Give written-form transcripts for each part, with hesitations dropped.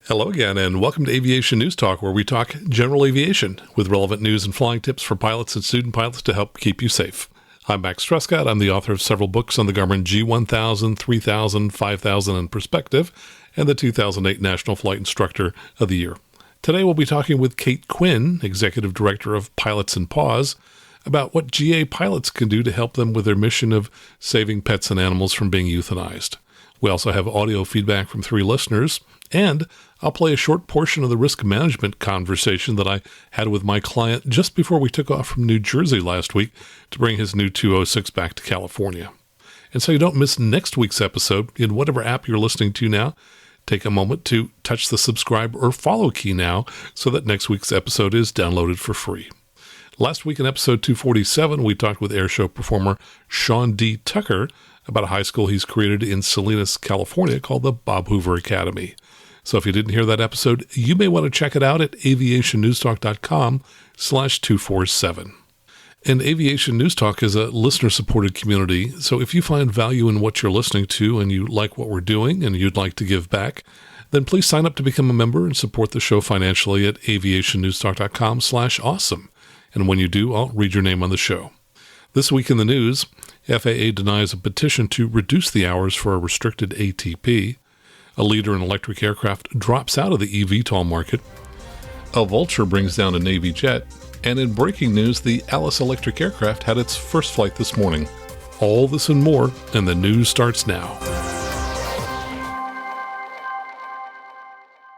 Hello again, and welcome to Aviation News Talk, where we talk general aviation with relevant news and flying tips for pilots and student pilots to help keep you safe. I'm Max Trescott. I'm the author of several books on the Garmin G1000, 3000, 5000, and Perspective, and the 2008 National Flight Instructor of the Year. Today we'll be talking with Kate Quinn, Executive Director of Pilots and Paws, about what GA pilots can do to help them with their mission of saving pets and animals from being euthanized. We also have audio feedback from 3 listeners, and I'll play a short portion of the risk management conversation that I had with my client just before we took off from New Jersey last week to bring his new 206 back to California. And so you don't miss next week's episode in whatever app you're listening to now, take a moment to touch the subscribe or follow key now so that next week's episode is downloaded for free. Last week in episode 247, we talked with airshow performer Sean D. Tucker about a high school he's created in Salinas, California called the Bob Hoover Academy. So if you didn't hear that episode, you may want to check it out at aviationnewstalk.com/247. And Aviation News Talk is a listener-supported community, so if you find value in what you're listening to and you like what we're doing and you'd like to give back, then please sign up to become a member and support the show financially at aviationnewstalk.com/awesome. And when you do, I'll read your name on the show. This week in the news, FAA denies a petition to reduce the hours for a restricted ATP. A leader in electric aircraft drops out of the eVTOL market. A vulture brings down a Navy jet. And in breaking news, the Alice electric aircraft had its first flight this morning. All this and more, and the news starts now.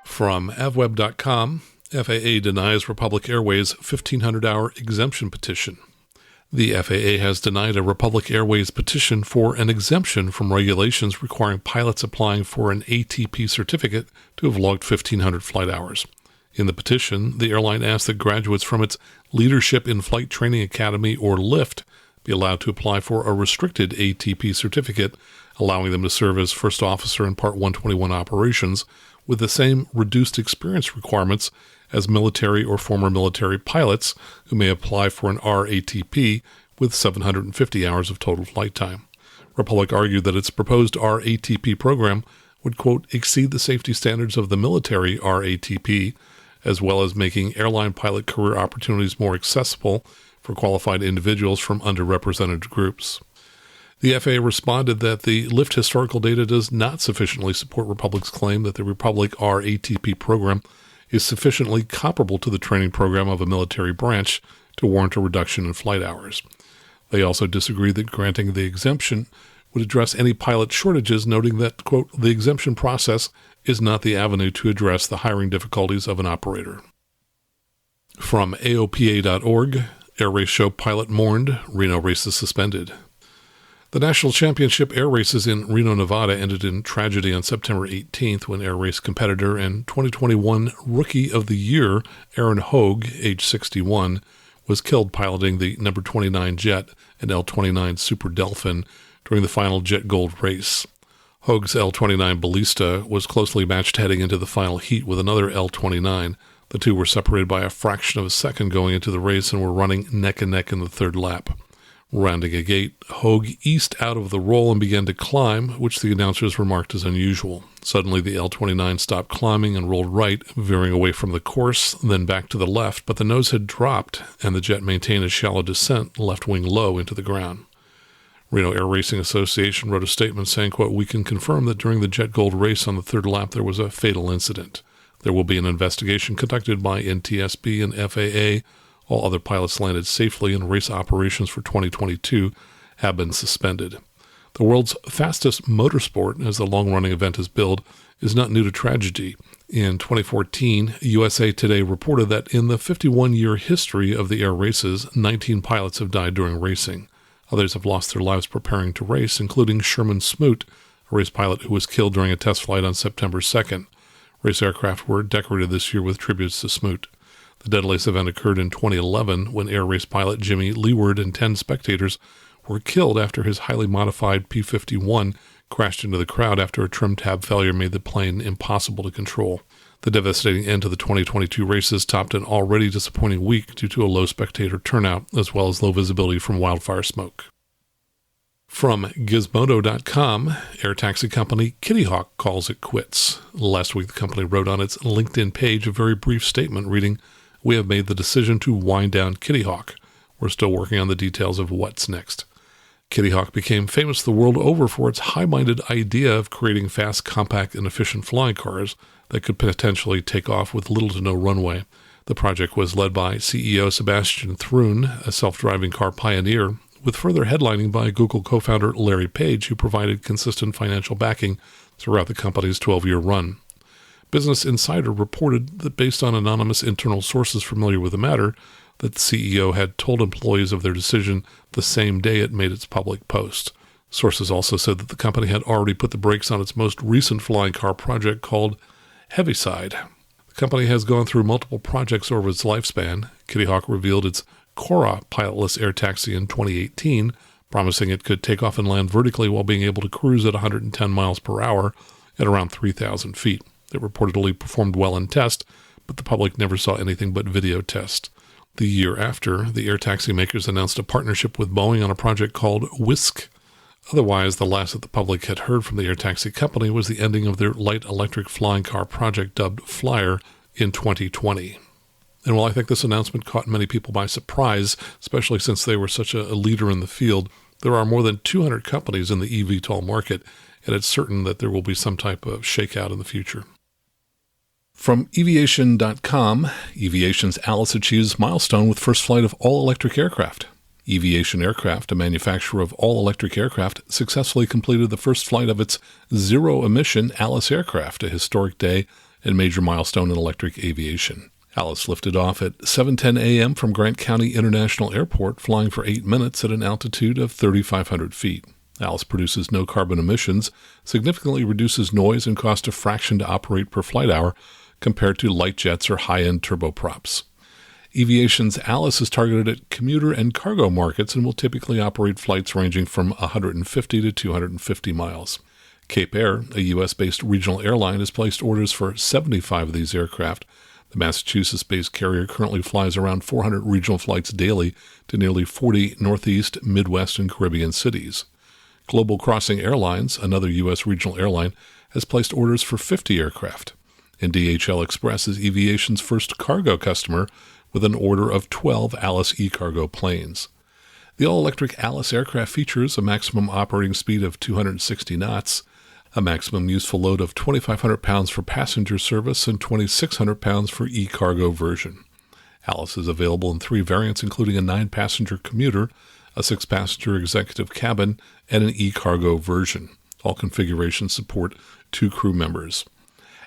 From avweb.com, FAA denies Republic Airways 1,500-hour exemption petition. The FAA has denied a Republic Airways petition for an exemption from regulations requiring pilots applying for an ATP certificate to have logged 1,500 flight hours. In the petition, the airline asked that graduates from its Leadership in Flight Training Academy, or LIFT, be allowed to apply for a restricted ATP certificate, allowing them to serve as first officer in Part 121 operations with the same reduced experience requirements as military or former military pilots who may apply for an RATP with 750 hours of total flight time. Republic argued that its proposed RATP program would, quote, exceed the safety standards of the military RATP, as well as making airline pilot career opportunities more accessible for qualified individuals from underrepresented groups. The FAA responded that the LIFT historical data does not sufficiently support Republic's claim that the Republic RATP program is sufficiently comparable to the training program of a military branch to warrant a reduction in flight hours. They also disagreed that granting the exemption would address any pilot shortages, noting that, quote, the exemption process is not the avenue to address the hiring difficulties of an operator. From AOPA.org, Air Race Show pilot mourned, Reno races suspended. The National Championship air races in Reno, Nevada ended in tragedy on September 18th when air race competitor and 2021 Rookie of the Year Aaron Hogue, age 61, was killed piloting the number 29 jet, an L-29 Super Delphin, during the final Jet Gold race. Hogue's L-29 Ballista was closely matched heading into the final heat with another L-29. The two were separated by a fraction of a second going into the race and were running neck and neck in the third lap. Rounding a gate, Hogue eased out of the roll and began to climb, which the announcers remarked as unusual. Suddenly, the L-29 stopped climbing and rolled right, veering away from the course, then back to the left, but the nose had dropped, and the jet maintained a shallow descent, left wing low into the ground. Reno Air Racing Association wrote a statement saying, quote, we can confirm that during the Jet Gold race on the third lap there was a fatal incident. There will be an investigation conducted by NTSB and FAA. All other pilots landed safely, and race operations for 2022 have been suspended. The world's fastest motorsport, as the long-running event is billed, is not new to tragedy. In 2014, USA Today reported that in the 51-year history of the air races, 19 pilots have died during racing. Others have lost their lives preparing to race, including Sherman Smoot, a race pilot who was killed during a test flight on September 2nd. Race aircraft were decorated this year with tributes to Smoot. The deadliest event occurred in 2011 when air race pilot Jimmy Leeward and 10 spectators were killed after his highly modified P-51 crashed into the crowd after a trim tab failure made the plane impossible to control. The devastating end to the 2022 races topped an already disappointing week due to a low spectator turnout, as well as low visibility from wildfire smoke. From Gizmodo.com, air taxi company Kitty Hawk calls it quits. Last week, the company wrote on its LinkedIn page a very brief statement reading, "We have made the decision to wind down Kitty Hawk. We're still working on the details of what's next." Kitty Hawk became famous the world over for its high-minded idea of creating fast, compact, and efficient flying cars that could potentially take off with little to no runway. The project was led by CEO Sebastian Thrun, a self-driving car pioneer, with further headlining by Google co-founder Larry Page, who provided consistent financial backing throughout the company's 12-year run. Business Insider reported that based on anonymous internal sources familiar with the matter, that the CEO had told employees of their decision the same day it made its public post. Sources also said that the company had already put the brakes on its most recent flying car project called Heaviside. The company has gone through multiple projects over its lifespan. Kitty Hawk revealed its Cora pilotless air taxi in 2018, promising it could take off and land vertically while being able to cruise at 110 miles per hour at around 3,000 feet. It reportedly performed well in test, but the public never saw anything but video test. The year after, the air taxi makers announced a partnership with Boeing on a project called Whisk. Otherwise, the last that the public had heard from the air taxi company was the ending of their light electric flying car project dubbed Flyer in 2020. And while I think this announcement caught many people by surprise, especially since they were such a leader in the field, there are more than 200 companies in the eVTOL market, and it's certain that there will be some type of shakeout in the future. From Eviation.com, Eviation's Alice achieves milestone with first flight of all-electric aircraft. Eviation Aircraft, a manufacturer of all-electric aircraft, successfully completed the first flight of its zero-emission Alice aircraft, a historic day and major milestone in electric aviation. Alice lifted off at 7:10 a.m. from Grant County International Airport, flying for 8 minutes at an altitude of 3,500 feet. Alice produces no carbon emissions, significantly reduces noise, and costs a fraction to operate per flight hour compared to light jets or high-end turboprops. Eviation's Alice is targeted at commuter and cargo markets and will typically operate flights ranging from 150 to 250 miles. Cape Air, a U.S.-based regional airline, has placed orders for 75 of these aircraft. The Massachusetts-based carrier currently flies around 400 regional flights daily to nearly 40 Northeast, Midwest, and Caribbean cities. Global Crossing Airlines, another U.S. regional airline, has placed orders for 50 aircraft. And DHL Express is Eviation's first cargo customer with an order of 12 Alice e-cargo planes. The all-electric Alice aircraft features a maximum operating speed of 260 knots, a maximum useful load of 2,500 pounds for passenger service and 2,600 pounds for e-cargo version. Alice is available in 3 variants, including a 9-passenger commuter, a 6-passenger executive cabin, and an e-cargo version. All configurations support 2 crew members.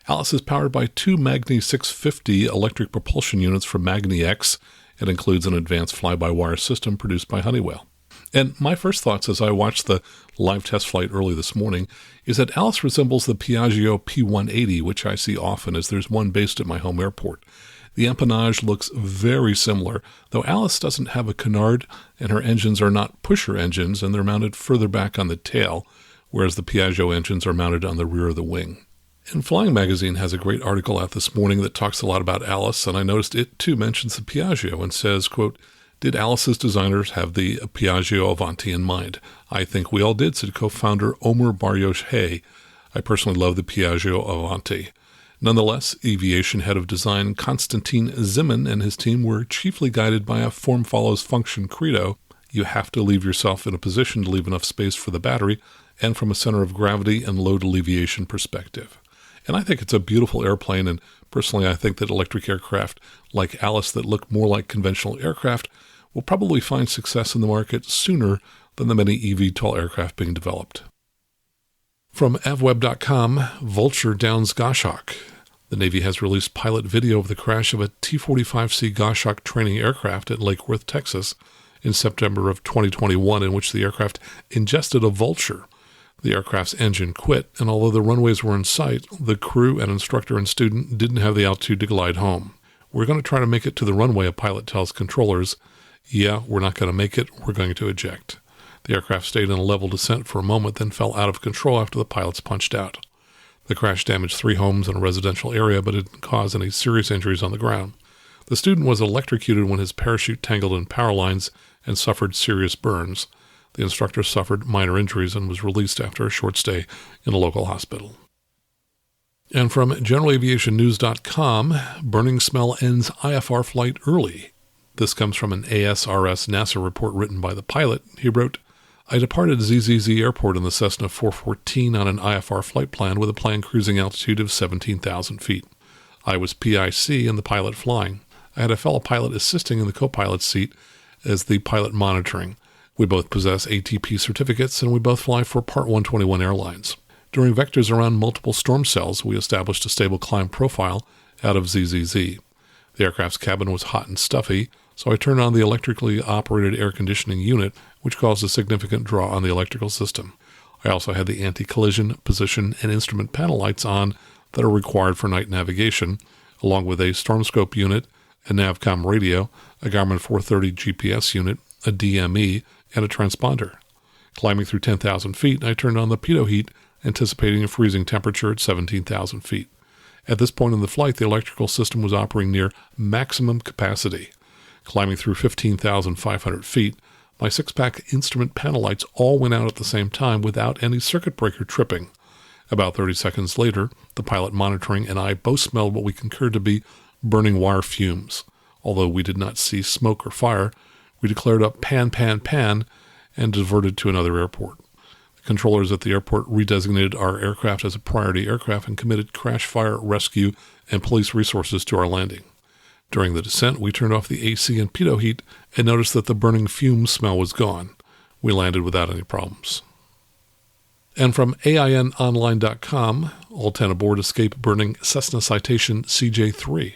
Alice is powered by 2 Magni 650 electric propulsion units from Magni X. It includes an advanced fly-by-wire system produced by Honeywell. And my first thoughts as I watched the live test flight early this morning is that Alice resembles the Piaggio P180, which I see often as there's one based at my home airport. The empennage looks very similar, though Alice doesn't have a canard and her engines are not pusher engines and they're mounted further back on the tail, whereas the Piaggio engines are mounted on the rear of the wing. And Flying Magazine has a great article out this morning that talks a lot about Alice, and I noticed it too mentions the Piaggio and says, quote, "Did Alice's designers have the Piaggio Avanti in mind? I think we all did," said co-founder Omer Bar-Yoshai. "I personally love the Piaggio Avanti." Nonetheless, Eviation head of design Konstantin Zimin and his team were chiefly guided by a form follows function credo. You have to leave yourself in a position to leave enough space for the battery and from a center of gravity and load alleviation perspective. And I think it's a beautiful airplane, and personally I think that electric aircraft like Alice that look more like conventional aircraft will probably find success in the market sooner than the many eVTOL aircraft being developed. From avweb.com, Vulture downs Goshawk. The Navy has released pilot video of the crash of a T-45C Goshawk training aircraft at Lake Worth, Texas, in September of 2021, in which the aircraft ingested a vulture. The aircraft's engine quit, and although the runways were in sight, the crew and instructor and student didn't have the altitude to glide home. "We're going to try to make it to the runway," a pilot tells controllers. "Yeah, we're not going to make it. We're going to eject." The aircraft stayed in a level descent for a moment, then fell out of control after the pilots punched out. The crash damaged 3 homes in a residential area, but it didn't cause any serious injuries on the ground. The student was electrocuted when his parachute tangled in power lines and suffered serious burns. The instructor suffered minor injuries and was released after a short stay in a local hospital. And from generalaviationnews.com, burning smell ends IFR flight early. This comes from an ASRS NASA report written by the pilot. He wrote, I departed ZZZ Airport in the Cessna 414 on an IFR flight plan with a planned cruising altitude of 17,000 feet. I was PIC and the pilot flying. I had a fellow pilot assisting in the co-pilot's seat as the pilot monitoring. We both possess ATP certificates and we both fly for Part 121 Airlines. During vectors around multiple storm cells, we established a stable climb profile out of ZZZ. The aircraft's cabin was hot and stuffy, so I turned on the electrically operated air conditioning unit, which caused a significant draw on the electrical system. I also had the anti-collision, position, and instrument panel lights on that are required for night navigation, along with a storm scope unit, a Navcom radio, a Garmin 430 GPS unit, a DME, and a transponder. Climbing through 10,000 feet, I turned on the pitot heat, anticipating a freezing temperature at 17,000 feet. At this point in the flight, the electrical system was operating near maximum capacity. Climbing through 15,500 feet, my six-pack instrument panel lights all went out at the same time without any circuit breaker tripping. About 30 seconds later, the pilot monitoring and I both smelled what we concurred to be burning wire fumes. Although we did not see smoke or fire, we declared up pan, pan, pan, and diverted to another airport. Controllers at the airport redesignated our aircraft as a priority aircraft and committed crash, fire, rescue, and police resources to our landing. During the descent, we turned off the AC and pitot heat and noticed that the burning fume smell was gone. We landed without any problems. And from AINonline.com, all 10 aboard escape burning Cessna Citation CJ3.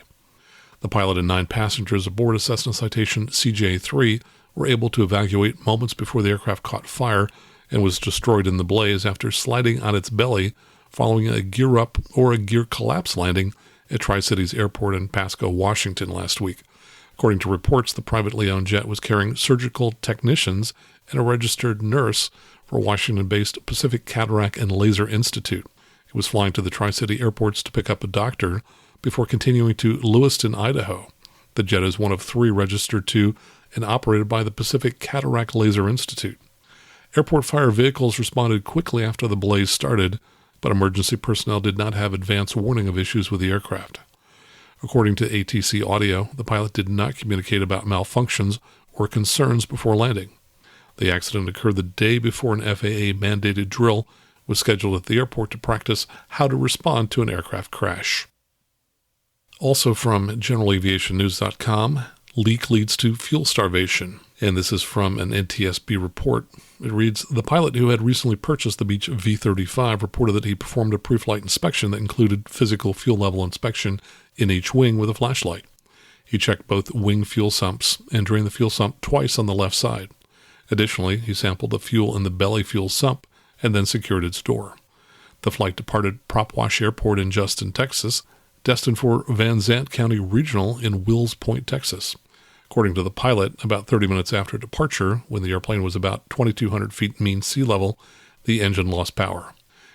The pilot and 9 passengers aboard a Cessna Citation CJ3 were able to evacuate moments before the aircraft caught fire and was destroyed in the blaze after sliding on its belly following a gear up or a gear collapse landing at Tri-Cities Airport in Pasco, Washington last week. According to reports, the privately owned jet was carrying surgical technicians and a registered nurse for Washington-based Pacific Cataract and Laser Institute. It was flying to the Tri-City airports to pick up a doctor before continuing to Lewiston, Idaho. The jet is one of 3 registered to and operated by the Pacific Cataract Laser Institute. Airport fire vehicles responded quickly after the blaze started, but emergency personnel did not have advance warning of issues with the aircraft. According to ATC Audio, the pilot did not communicate about malfunctions or concerns before landing. The accident occurred the day before an FAA-mandated drill was scheduled at the airport to practice how to respond to an aircraft crash. Also from generalaviationnews.com, leak leads to fuel starvation. And this is from an NTSB report. It reads, the pilot who had recently purchased the Beech V-35 reported that he performed a pre-flight inspection that included physical fuel level inspection in each wing with a flashlight. He checked both wing fuel sumps and drained the fuel sump twice on the left side. Additionally, he sampled the fuel in the belly fuel sump and then secured its door. The flight departed Propwash Airport in Justin, Texas, destined for Van Zandt County Regional in Wills Point, Texas. According to the pilot, about 30 minutes after departure, when the airplane was about 2,200 feet mean sea level, the engine lost power.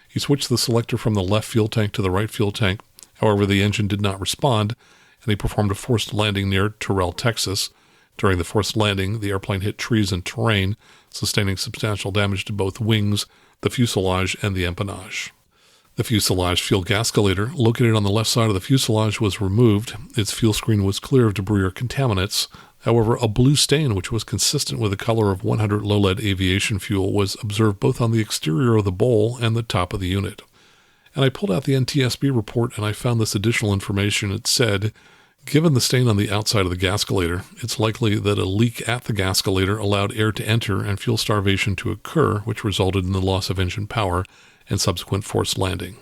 He switched the selector from the left fuel tank to the right fuel tank. However, the engine did not respond, and he performed a forced landing near Terrell, Texas. During the forced landing, the airplane hit trees and terrain, sustaining substantial damage to both wings, the fuselage, and the empennage. The fuselage fuel gascolator, located on the left side of the fuselage, was removed. Its fuel screen was clear of debris or contaminants. However, a blue stain, which was consistent with the color of 100 low-lead aviation fuel, was observed both on the exterior of the bowl and the top of the unit. And I pulled out the NTSB report and I found this additional information. It said, given the stain on the outside of the gascolator, it's likely that a leak at the gascolator allowed air to enter and fuel starvation to occur, which resulted in the loss of engine power and subsequent forced landing.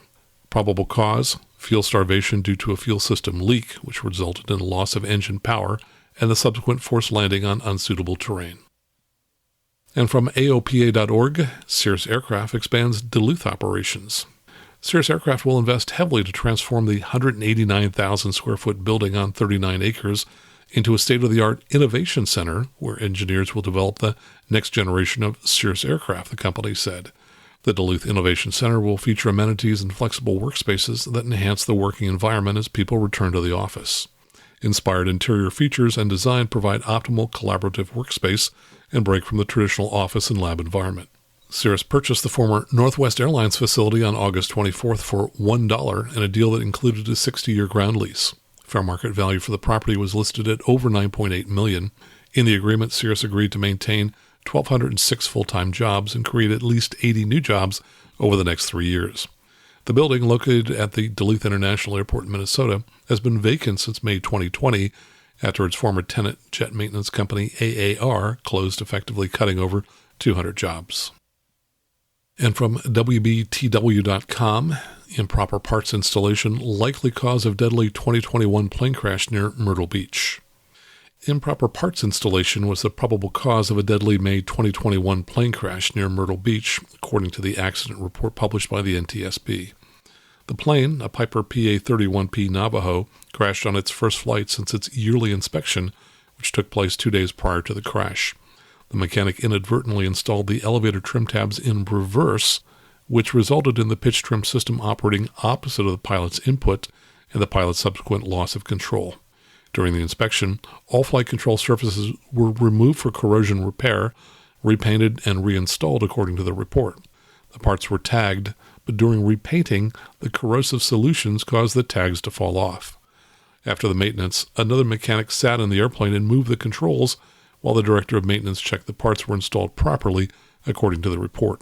Probable cause, fuel starvation due to a fuel system leak, which resulted in a loss of engine power and the subsequent forced landing on unsuitable terrain. And from AOPA.org, Sears Aircraft expands Duluth operations. Sears Aircraft will invest heavily to transform the 189,000 square foot building on 39 acres into a state-of-the-art innovation center where engineers will develop the next generation of Cirrus aircraft, the company said. The Duluth Innovation Center will feature amenities and flexible workspaces that enhance the working environment as people return to the office. Inspired interior features and design provide optimal collaborative workspace and break from the traditional office and lab environment. Cirrus purchased the former Northwest Airlines facility on August 24th for $1 in a deal that included a 60-year ground lease. Fair market value for the property was listed at over $9.8 million. In the agreement, Cirrus agreed to maintain 1,206 full-time jobs and create at least 80 new jobs over the next 3 years. The building, located at the Duluth International Airport in Minnesota, has been vacant since May 2020 after its former tenant, jet maintenance company AAR, closed, effectively cutting over 200 jobs. And from WBTW.com, improper parts installation, likely cause of deadly 2021 plane crash near Myrtle Beach. Improper parts installation was the probable cause of a deadly May 2021 plane crash near Myrtle Beach, according to the accident report published by the NTSB. The plane, a Piper PA-31P Navajo, crashed on its first flight since its yearly inspection, which took place 2 days prior to the crash. The mechanic inadvertently installed the elevator trim tabs in reverse, which resulted in the pitch trim system operating opposite of the pilot's input and the pilot's subsequent loss of control. During the inspection, all flight control surfaces were removed for corrosion repair, repainted, and reinstalled according to the report. The parts were tagged, but during repainting, the corrosive solutions caused the tags to fall off. After the maintenance, another mechanic sat in the airplane and moved the controls, while the director of maintenance checked the parts were installed properly, according to the report.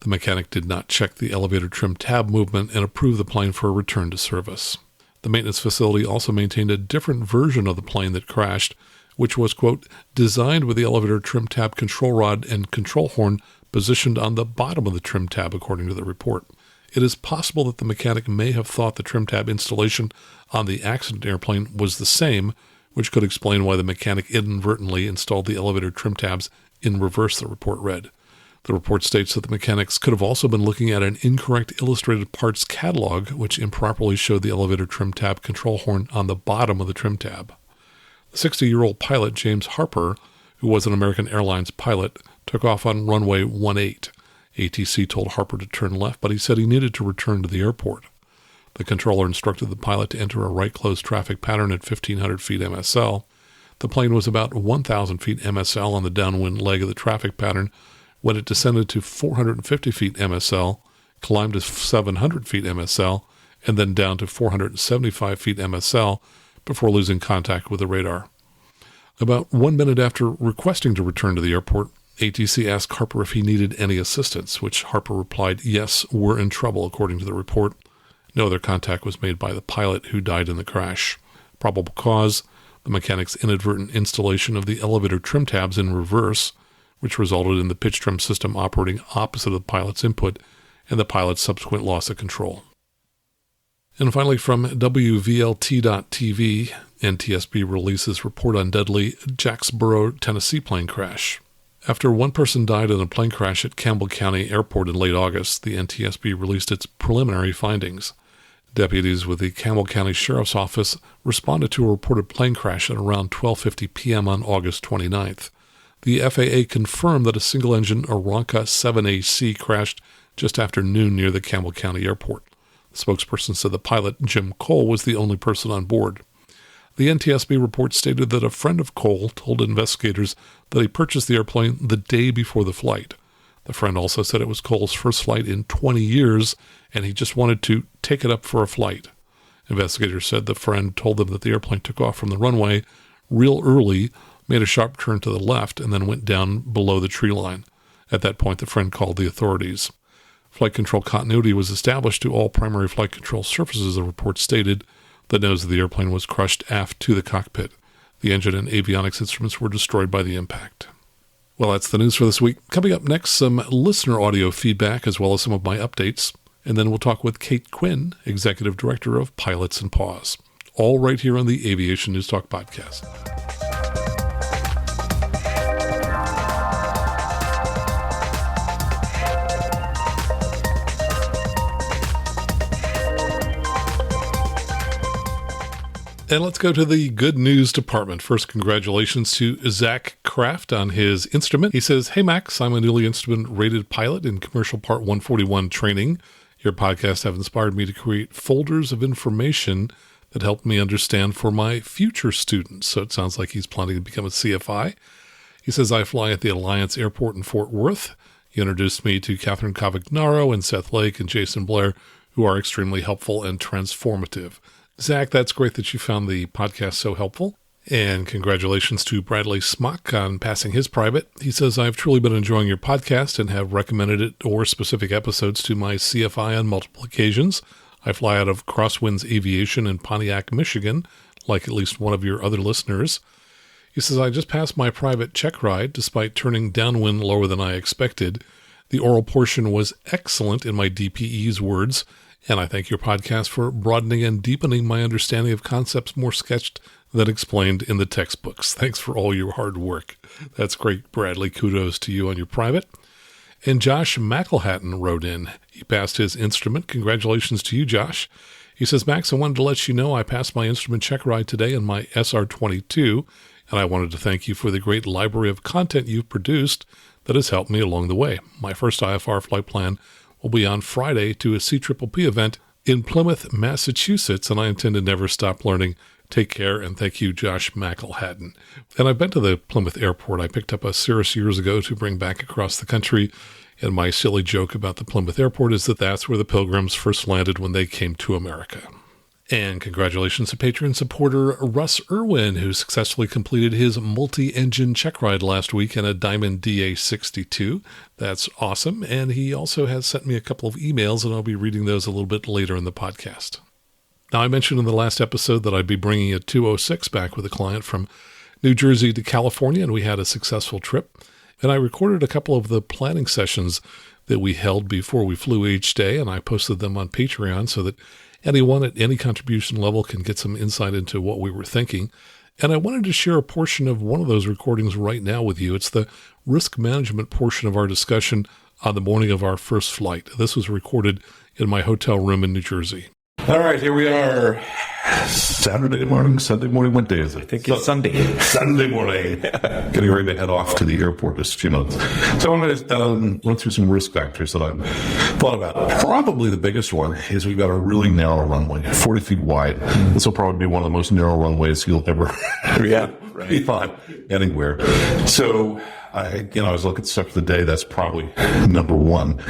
The mechanic did not check the elevator trim tab movement and approved the plane for a return to service. The maintenance facility also maintained a different version of the plane that crashed, which was, quote, designed with the elevator trim tab control rod and control horn positioned on the bottom of the trim tab, according to the report. It is possible that the mechanic may have thought the trim tab installation on the accident airplane was the same, which could explain why the mechanic inadvertently installed the elevator trim tabs in reverse, the report read. The report states that the mechanics could have also been looking at an incorrect illustrated parts catalog, which improperly showed the elevator trim tab control horn on the bottom of the trim tab. The 60-year-old pilot, James Harper, who was an American Airlines pilot, took off on runway 18. ATC told Harper to turn left, but he said he needed to return to the airport. The controller instructed the pilot to enter a right close traffic pattern at 1,500 feet MSL. The plane was about 1,000 feet MSL on the downwind leg of the traffic pattern when it descended to 450 feet MSL, climbed to 700 feet MSL, and then down to 475 feet MSL before losing contact with the radar. About 1 minute after requesting to return to the airport, ATC asked Harper if he needed any assistance, which Harper replied, yes, we're in trouble, according to the report. No other contact was made by the pilot, who died in the crash. Probable cause, the mechanic's inadvertent installation of the elevator trim tabs in reverse, which resulted in the pitch trim system operating opposite of the pilot's input and the pilot's subsequent loss of control. And finally, from WVLT.TV, NTSB releases report on deadly Jacksboro, Tennessee plane crash. After one person died in a plane crash at Campbell County Airport in late August, the NTSB released its preliminary findings. Deputies with the Campbell County Sheriff's Office responded to a reported plane crash at around 12:50 p.m. on August 29th. The FAA confirmed that a single-engine Aranca 7AC crashed just after noon near the Campbell County Airport. The spokesperson said the pilot, Jim Cole, was the only person on board. The NTSB report stated that a friend of Cole told investigators that he purchased the airplane the day before the flight. The friend also said it was Cole's first flight in 20 years, and he just wanted to take it up for a flight. Investigators said the friend told them that the airplane took off from the runway real early, made a sharp turn to the left, and then went down below the tree line. At that point, the friend called the authorities. Flight control continuity was established to all primary flight control surfaces, the report stated. The nose of the airplane was crushed aft to the cockpit. The engine and avionics instruments were destroyed by the impact. Well, that's the news for this week. Coming up next, some listener audio feedback as well as some of my updates. And then we'll talk with Kate Quinn, Executive Director of Pilots and Paws. All right here on the Aviation News Talk podcast. And let's go to the good news department. First, congratulations to Zach Kraft on his instrument. He says, "Hey Max, I'm a newly instrument-rated pilot in Commercial Part 141 training. Your podcasts have inspired me to create folders of information that helped me understand for my future students. So it sounds like he's planning to become a CFI. He says, I fly at the Alliance Airport in Fort Worth. He introduced me to Catherine Cavagnaro and Seth Lake and Jason Blair, who are extremely helpful and transformative. Zach, that's great that you found the podcast so helpful. And congratulations to Bradley Smock on passing his private. He says, I've truly been enjoying your podcast and have recommended it or specific episodes to my CFI on multiple occasions. I fly out of Crosswinds Aviation in Pontiac, Michigan, like at least one of your other listeners. He says, I just passed my private check ride despite turning downwind lower than I expected. The oral portion was excellent in my DPE's words, and I thank your podcast for broadening and deepening my understanding of concepts more sketched than explained in the textbooks. Thanks for all your hard work. That's great, Bradley. Kudos to you on your private. And Josh McElhatton wrote in. He passed his instrument. Congratulations to you, Josh. He says, Max, I wanted to let you know I passed my instrument check ride today in my SR20, and I wanted to thank you for the great library of content you've produced that has helped me along the way. My first IFR flight plan will be on Friday to a CPPP event in Plymouth, Massachusetts, and I intend to never stop learning. Take care, and thank you, Josh McElhatton. And I've been to the Plymouth airport. I picked up a Cirrus years ago to bring back across the country, and my silly joke about the Plymouth airport is that that's where the Pilgrims first landed when they came to America. And congratulations to Patreon supporter Russ Irwin, who successfully completed his multi-engine check ride last week in a Diamond DA62. That's awesome. And he also has sent me a couple of emails, and I'll be reading those a little bit later in the podcast. Now, I mentioned in the last episode that I'd be bringing a 206 back with a client from New Jersey to California, and we had a successful trip. And I recorded a couple of the planning sessions that we held before we flew each day, and I posted them on Patreon so that anyone at any contribution level can get some insight into what we were thinking. And I wanted to share a portion of one of those recordings right now with you. It's the risk management portion of our discussion on the morning of our first flight. This was recorded in my hotel room in New Jersey. All right, here we are. Saturday morning, Sunday morning, what day is it? I think it's Sunday. Sunday morning. Getting ready to head off to the airport in just a few minutes. So I'm going to run through some risk factors that I've thought about. Probably the biggest one is we've got a really narrow runway, 40 feet wide. This will probably be one of the most narrow runways you'll ever be on anywhere. So I was looking at stuff for the day. That's probably number one.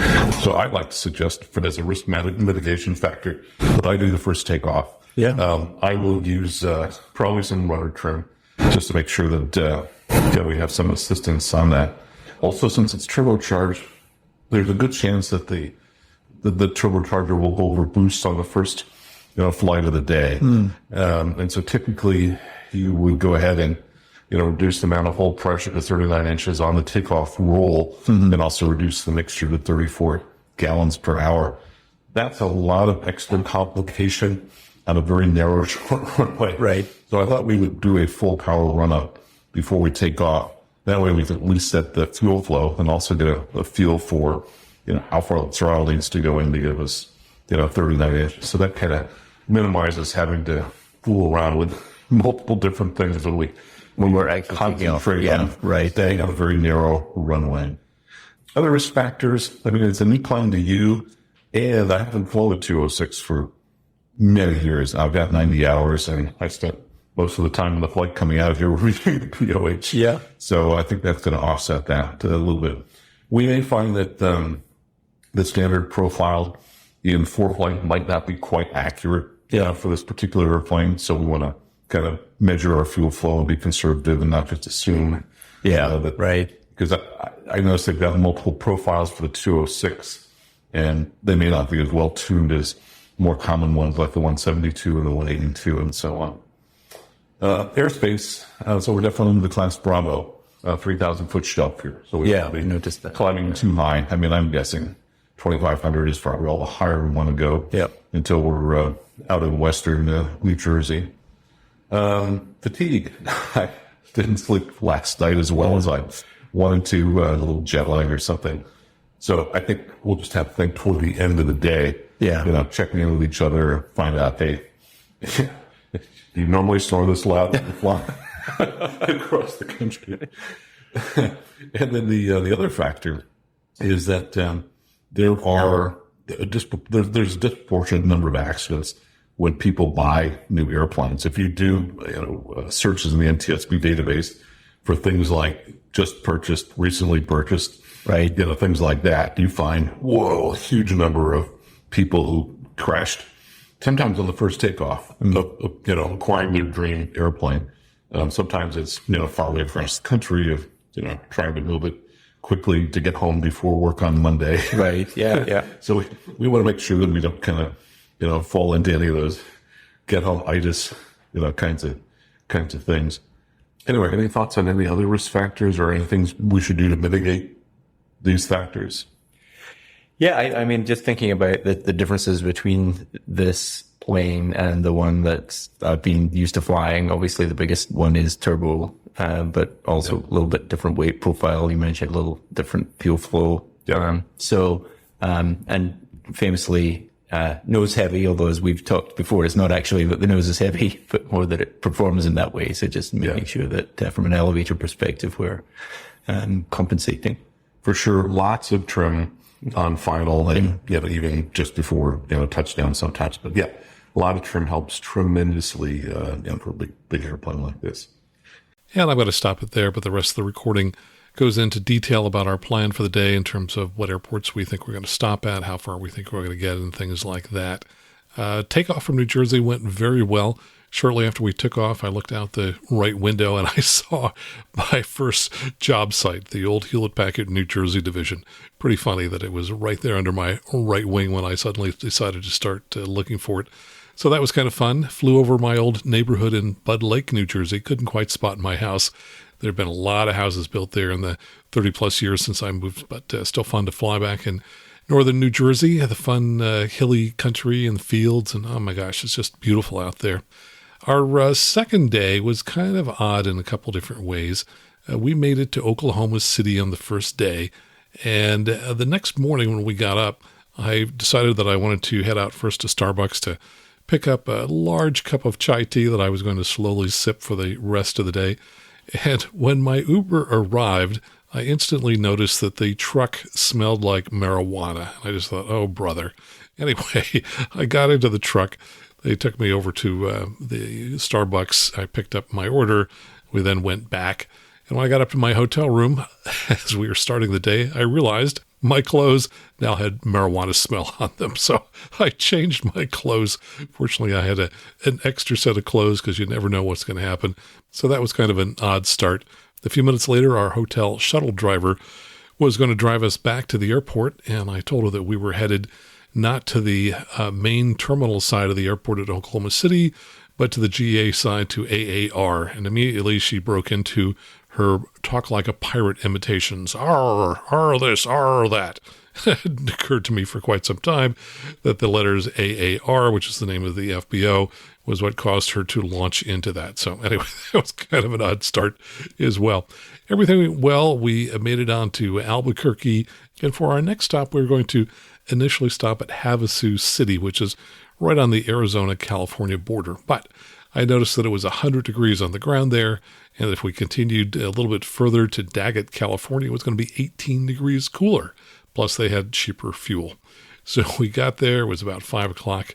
So I'd like to suggest for as a risk mitigation factor that I do the first takeoff. Yeah. I will use probably some rudder trim just to make sure that we have some assistance on that. Also, since it's turbocharged, there's a good chance that the turbocharger will overboost on the first flight of the day. And so typically you would go ahead and reduce the amount of hold pressure to 39 inches on the takeoff roll, and also reduce the mixture to 34 gallons per hour. That's a lot of extra complication on a very narrow short runway. Right. So I thought we would do a full power run-up before we take off. That way we can at least set the fuel flow and also get a feel for, how far the throttle needs to go in to give us, 39 inches. So that kind of minimizes having to fool around with multiple different things when we're concentrating on staying on a very narrow runway. Other risk factors, it's a neat plane to you, and I haven't flown a 206 for many years. I've got 90 hours, and I spent most of the time on the flight coming out here reading the POH. Yeah. So I think that's going to offset that a little bit. We may find that the standard profile in ForeFlight might not be quite accurate for this particular airplane, so we want to kind of measure our fuel flow and be conservative and not just assume. That right. Because I noticed they've got multiple profiles for the 206, and they may not be as well tuned as more common ones like the 172 and the 182 and so on. Airspace, so we're definitely in the class Bravo, 3,000 foot shelf here. So we noticed that. Climbing too high. I'm guessing 2,500 is probably all the higher we want to go until we're out in western New Jersey. Fatigue. I didn't sleep last night as well as I wanted to, a little jet lag or something. So I think we'll just have to think toward the end of the day, checking in with each other, find out, hey, do you normally snore this loud when you fly across the country? And then the other factor is that there's a disproportionate number of accidents when people buy new airplanes. If you do, searches in the NTSB database for things like just purchased, recently purchased, right? Things like that, you find, a huge number of people who crashed sometimes on the first takeoff, acquiring their dream airplane. Sometimes it's, far away across the country of, trying to move it quickly to get home before work on Monday. Right. Yeah. So we want to make sure that we don't kind of, fall into any of those get home itis, kinds of things. Anyway, any thoughts on any other risk factors or anything we should do to mitigate these factors? Yeah, I mean, just thinking about the differences between this plane and the one that's I've been used to flying. Obviously, the biggest one is turbo, but also a little bit different weight profile. You mentioned a little different fuel flow. Yeah. And famously, nose heavy, although as we've talked before, it's not actually that the nose is heavy, but more that it performs in that way. So just making sure that from an elevator perspective, we're compensating. For sure, lots of trim on final and even just before touchdown sometimes. But a lot of trim helps tremendously for a big airplane like this. And I'm going to stop it there, but the rest of the recording goes into detail about our plan for the day in terms of what airports we think we're going to stop at, how far we think we're going to get, and things like that. Takeoff from New Jersey went very well. Shortly after we took off, I looked out the right window and I saw my first job site, the old Hewlett-Packard New Jersey division. Pretty funny that it was right there under my right wing when I suddenly decided to start looking for it. So that was kind of fun. Flew over my old neighborhood in Bud Lake, New Jersey. Couldn't quite spot my house. There have been a lot of houses built there in the 30-plus years since I moved, but still fun to fly back in northern New Jersey, the fun hilly country and the fields, and oh my gosh, it's just beautiful out there. Our second day was kind of odd in a couple different ways. We made it to Oklahoma City on the first day, and the next morning when we got up, I decided that I wanted to head out first to Starbucks to pick up a large cup of chai tea that I was going to slowly sip for the rest of the day. And when my Uber arrived, I instantly noticed that the truck smelled like marijuana. I just thought, oh, brother. Anyway, I got into the truck. They took me over to the Starbucks. I picked up my order. We then went back. And when I got up to my hotel room, as we were starting the day, I realized my clothes now had marijuana smell on them. So I changed my clothes. Fortunately, I had an extra set of clothes because you never know what's going to happen. So that was kind of an odd start. A few minutes later, our hotel shuttle driver was going to drive us back to the airport, and I told her that we were headed not to the main terminal side of the airport at Oklahoma City, but to the GA side to AAR. And immediately she broke into her talk like a pirate imitations. Arr this, arr that. It occurred to me for quite some time that the letters AAR, which is the name of the FBO, was what caused her to launch into that. So anyway, that was kind of an odd start as well. Everything went well. We made it on to Albuquerque. And for our next stop, we were going to initially stop at Havasu City, which is right on the Arizona-California border. But I noticed that it was 100 degrees on the ground there. And if we continued a little bit further to Daggett, California, it was going to be 18 degrees cooler. Plus, they had cheaper fuel. So we got there. It was about 5 o'clock.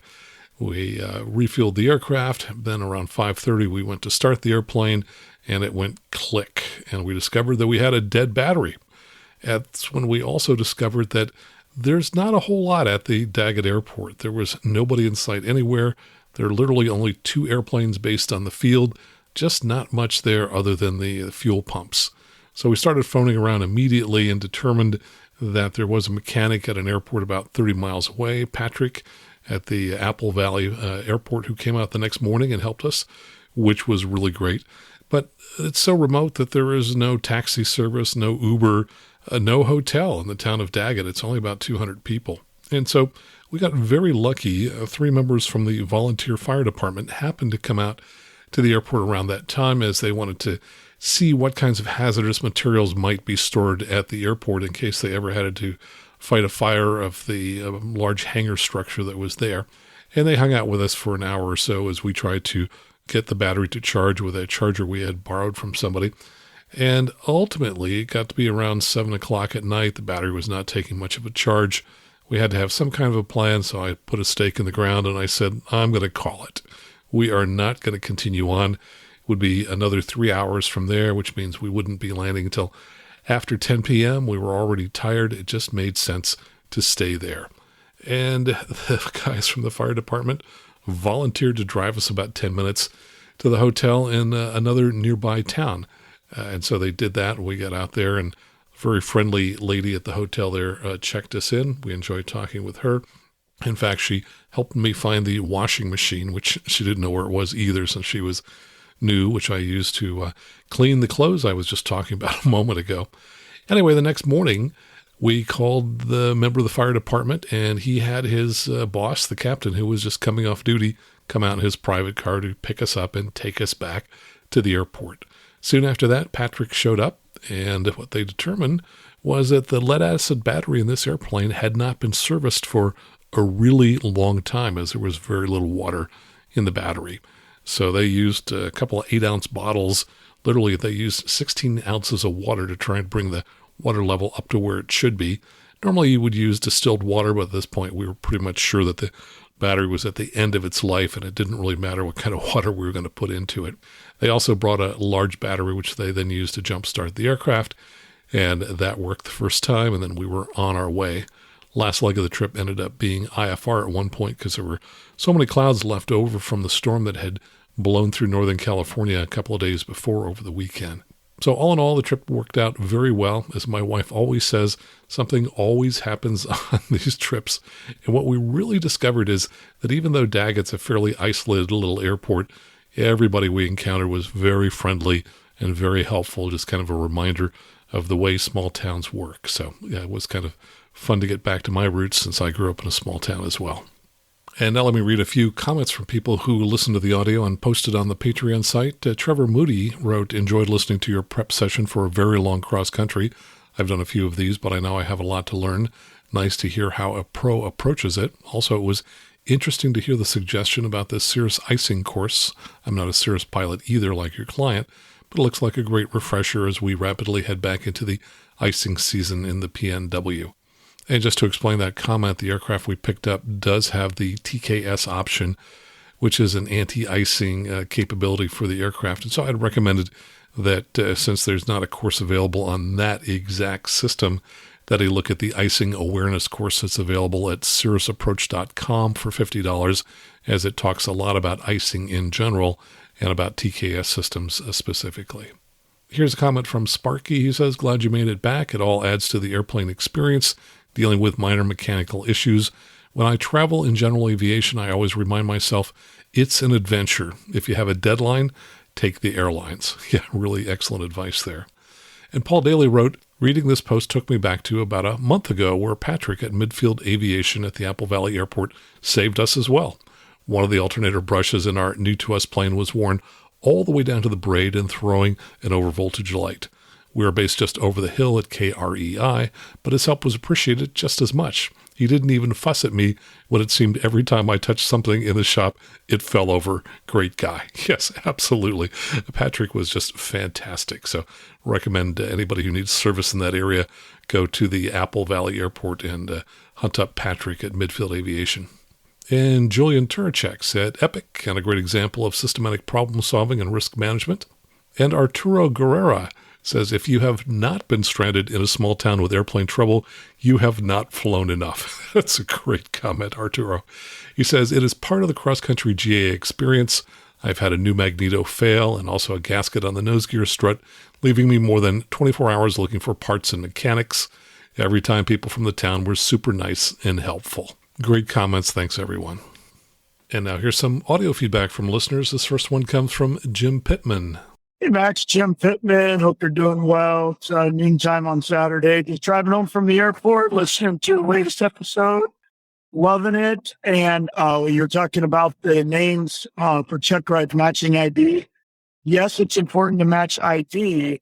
We refueled the aircraft. Then around 5:30, we went to start the airplane, and it went click. And we discovered that we had a dead battery. That's when we also discovered that there's not a whole lot at the Daggett airport. There was nobody in sight anywhere. There are literally only 2 airplanes based on the field. Just not much there other than the fuel pumps. So we started phoning around immediately and determined that there was a mechanic at an airport about 30 miles away, Patrick, at the Apple Valley airport, who came out the next morning and helped us, which was really great. But it's so remote that there is no taxi service, no Uber, no hotel in the town of Daggett. It's only about 200 people. And so we got very lucky. 3 members from the volunteer fire department happened to come out to the airport around that time as they wanted to see what kinds of hazardous materials might be stored at the airport in case they ever had to fight a fire of the large hangar structure that was there. And they hung out with us for an hour or so as we tried to get the battery to charge with a charger we had borrowed from somebody. And ultimately, it got to be around 7 o'clock at night. The battery was not taking much of a charge. We had to have some kind of a plan, so I put a stake in the ground and I said, I'm going to call it. We are not going to continue on. It would be another 3 hours from there, which means we wouldn't be landing until after 10 p.m. We were already tired. It just made sense to stay there. And the guys from the fire department volunteered to drive us about 10 minutes to the hotel in another nearby town. And so they did that. We got out there, and a very friendly lady at the hotel there checked us in. We enjoyed talking with her. In fact, she helped me find the washing machine, which she didn't know where it was either since she was new, which I used to clean the clothes I was just talking about a moment ago. Anyway, the next morning, we called the member of the fire department, and he had his boss, the captain, who was just coming off duty, come out in his private car to pick us up and take us back to the airport. Soon after that, Patrick showed up, and what they determined was that the lead-acid battery in this airplane had not been serviced for a really long time, as there was very little water in the battery. So they used a couple of 8-ounce bottles. Literally, they used 16 ounces of water to try and bring the water level up to where it should be. Normally, you would use distilled water, but at this point, we were pretty much sure that the battery was at the end of its life, and it didn't really matter what kind of water we were going to put into it. They also brought a large battery, which they then used to jumpstart the aircraft, and that worked the first time, and then we were on our way. Last leg of the trip ended up being IFR at one point because there were so many clouds left over from the storm that had blown through Northern California a couple of days before over the weekend. So all in all, the trip worked out very well. As my wife always says, something always happens on these trips. And what we really discovered is that even though Daggett's a fairly isolated little airport, everybody we encountered was very friendly and very helpful, just kind of a reminder of the way small towns work. So yeah, it was kind of fun to get back to my roots since I grew up in a small town as well. And now let me read a few comments from people who listened to the audio and posted on the Patreon site. Trevor Moody wrote, enjoyed listening to your prep session for a very long cross country. I've done a few of these, but I know I have a lot to learn. Nice to hear how a pro approaches it. Also, it was interesting to hear the suggestion about the Cirrus icing course. I'm not a Cirrus pilot either, like your client, but it looks like a great refresher as we rapidly head back into the icing season in the PNW. And just to explain that comment, the aircraft we picked up does have the TKS option, which is an anti-icing capability for the aircraft. And so I'd recommended that since there's not a course available on that exact system, that I look at the icing awareness course that's available at cirrusapproach.com for $50, as it talks a lot about icing in general and about TKS systems specifically. Here's a comment from Sparky. He says, glad you made it back. It all adds to the airplane experience, dealing with minor mechanical issues. When I travel in general aviation, I always remind myself it's an adventure. If you have a deadline, take the airlines. Yeah, really excellent advice there. And Paul Daly wrote, reading this post took me back to about a month ago where Patrick at Midfield Aviation at the Apple Valley Airport saved us as well. One of the alternator brushes in our new-to-us plane was worn all the way down to the braid and throwing an overvoltage light. We were based just over the hill at KREI, but his help was appreciated just as much. He didn't even fuss at me when it seemed every time I touched something in the shop, it fell over. Great guy. Yes, absolutely. Patrick was just fantastic. So recommend anybody who needs service in that area, go to the Apple Valley Airport and hunt up Patrick at Midfield Aviation. And Julian Turacek said, epic and a great example of systematic problem solving and risk management. And Arturo Guerrera says, if you have not been stranded in a small town with airplane trouble, you have not flown enough. That's a great comment, Arturo. He says, it is part of the cross-country GA experience. I've had a new magneto fail and also a gasket on the nose gear strut, leaving me more than 24 hours looking for parts and mechanics. Every time people from the town were super nice and helpful. Great comments. Thanks, everyone. And now here's some audio feedback from listeners. This first one comes from Jim Pittman. Hey, Max, Jim Pittman. Hope you're doing well. It's noontime on Saturday. Just driving home from the airport, listening to the latest episode. Loving it. And you're talking about the names for check ride matching ID. Yes, it's important to match ID.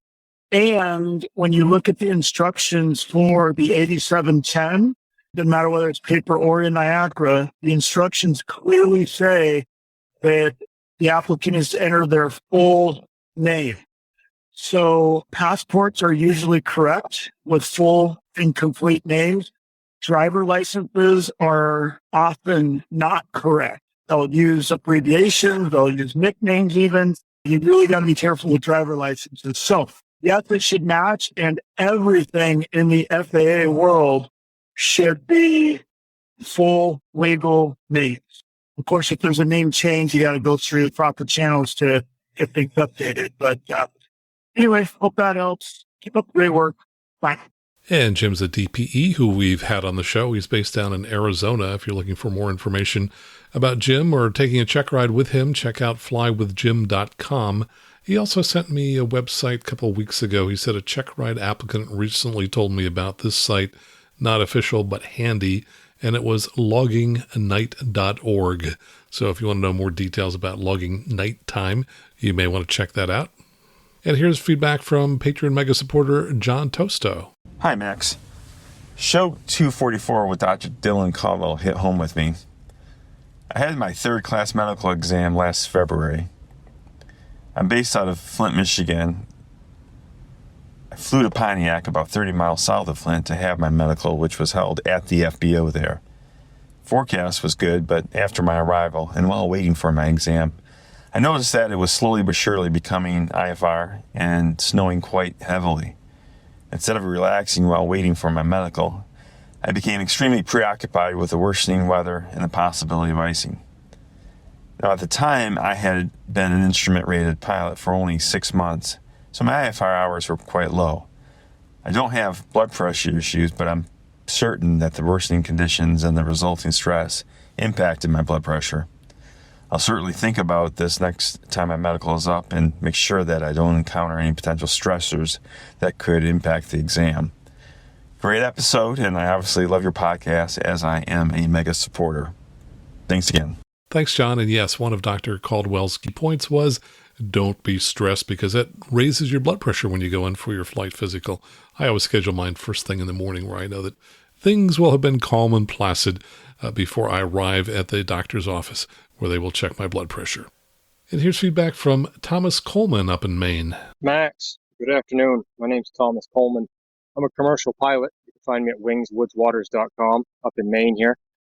And when you look at the instructions for the 8710, doesn't matter whether it's paper or in Niagara, the instructions clearly say that the applicant is to enter their full name. So passports are usually correct with full and complete names. driver licenses are often not correct. They'll use abbreviations, they'll use nicknames even. You really got to be careful with driver licenses. So, yes, it should match, and everything in the FAA world should be full legal names. Of course, if there's a name change, you got to go through the proper channels to get things updated. But anyway, hope that helps. Keep up the great work. Bye. And Jim's a DPE who we've had on the show. He's based down in Arizona. If you're looking for more information about Jim or taking a check ride with him, check out flywithjim.com. He also sent me a website a couple of weeks ago. He said a check ride applicant recently told me about this site, not official but handy, and it was loggingnight.org. So if you want to know more details about logging night time, you may want to check that out. And here's feedback from Patreon Mega supporter John Tosto. Hi, Max. Show 244 with Dr. Dylan Caldwell hit home with me. I had my third class medical exam last February. I'm based out of Flint, Michigan. I flew to Pontiac, about 30 miles south of Flint, to have my medical, which was held at the FBO there. Forecast was good, but after my arrival, and while waiting for my exam, I noticed that it was slowly but surely becoming IFR and snowing quite heavily. Instead of relaxing while waiting for my medical, I became extremely preoccupied with the worsening weather and the possibility of icing. Now, at the time, I had been an instrument-rated pilot for only 6 months, so my IFR hours were quite low. I don't have blood pressure issues, but I'm certain that the worsening conditions and the resulting stress impacted my blood pressure. I'll certainly think about this next time my medical is up and make sure that I don't encounter any potential stressors that could impact the exam. Great episode, and I obviously love your podcast as I am a mega supporter. Thanks again. Thanks, John. And yes, one of Dr. Caldwell's key points was don't be stressed because it raises your blood pressure when you go in for your flight physical. I always schedule mine first thing in the morning where I know that things will have been calm and placid before I arrive at the doctor's office where they will check my blood pressure. And here's feedback from Thomas Coleman up in Maine. Max, good afternoon. My name's Thomas Coleman. I'm a commercial pilot. You can find me at wingswoodswaters.com up in Maine here,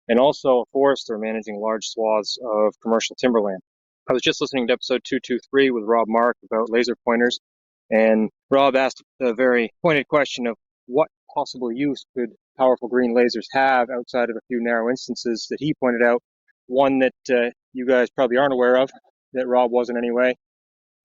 and also a forester managing large swaths of commercial timberland. I was just listening to episode 223 with Rob Mark about laser pointers, and Rob asked a very pointed question of what possible use could powerful green lasers have outside of a few narrow instances that he pointed out. One that you guys probably aren't aware of, that Rob wasn't anyway,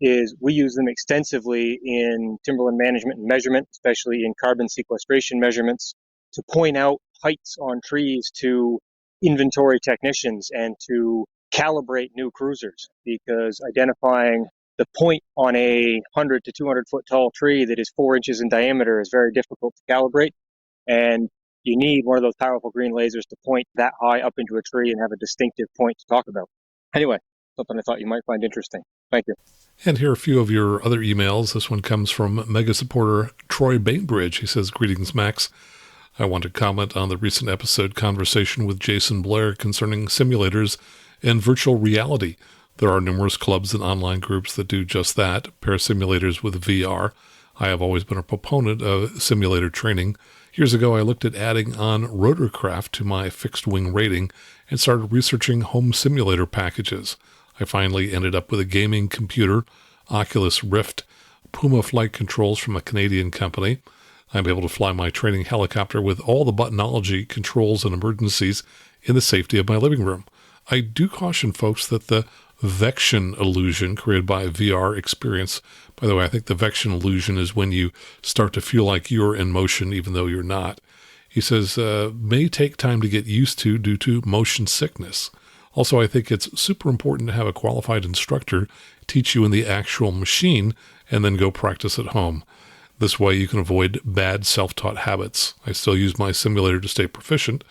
is we use them extensively in timberland management and measurement, especially in carbon sequestration measurements, to point out heights on trees to inventory technicians and to calibrate new cruisers, because identifying the point on a 100 to 200 foot tall tree that is 4 inches in diameter is very difficult to calibrate. And you need one of those powerful green lasers to point that high up into a tree and have a distinctive point to talk about. Anyway, something I thought you might find interesting. Thank you. And here are a few of your other emails. This one comes from mega supporter Troy Bainbridge. He says, "Greetings, Max. I want to comment on the recent episode conversation with Jason Blair concerning simulators and virtual reality. There are numerous clubs and online groups that do just that, pair simulators with VR. I have always been a proponent of simulator training. Years ago, I looked at adding on rotorcraft to my fixed-wing rating and started researching home simulator packages. I finally ended up with a gaming computer, Oculus Rift, Puma flight controls from a Canadian company. I'm able to fly my training helicopter with all the buttonology, controls, and emergencies in the safety of my living room. I do caution folks that the Vection illusion created by VR experience, by the way, I think the Vection illusion is when you start to feel like you're in motion even though you're not. He says, may take time to get used to due to motion sickness. Also, I think it's super important to have a qualified instructor teach you in the actual machine and then go practice at home. This way you can avoid bad self-taught habits. I still use my simulator to stay proficient.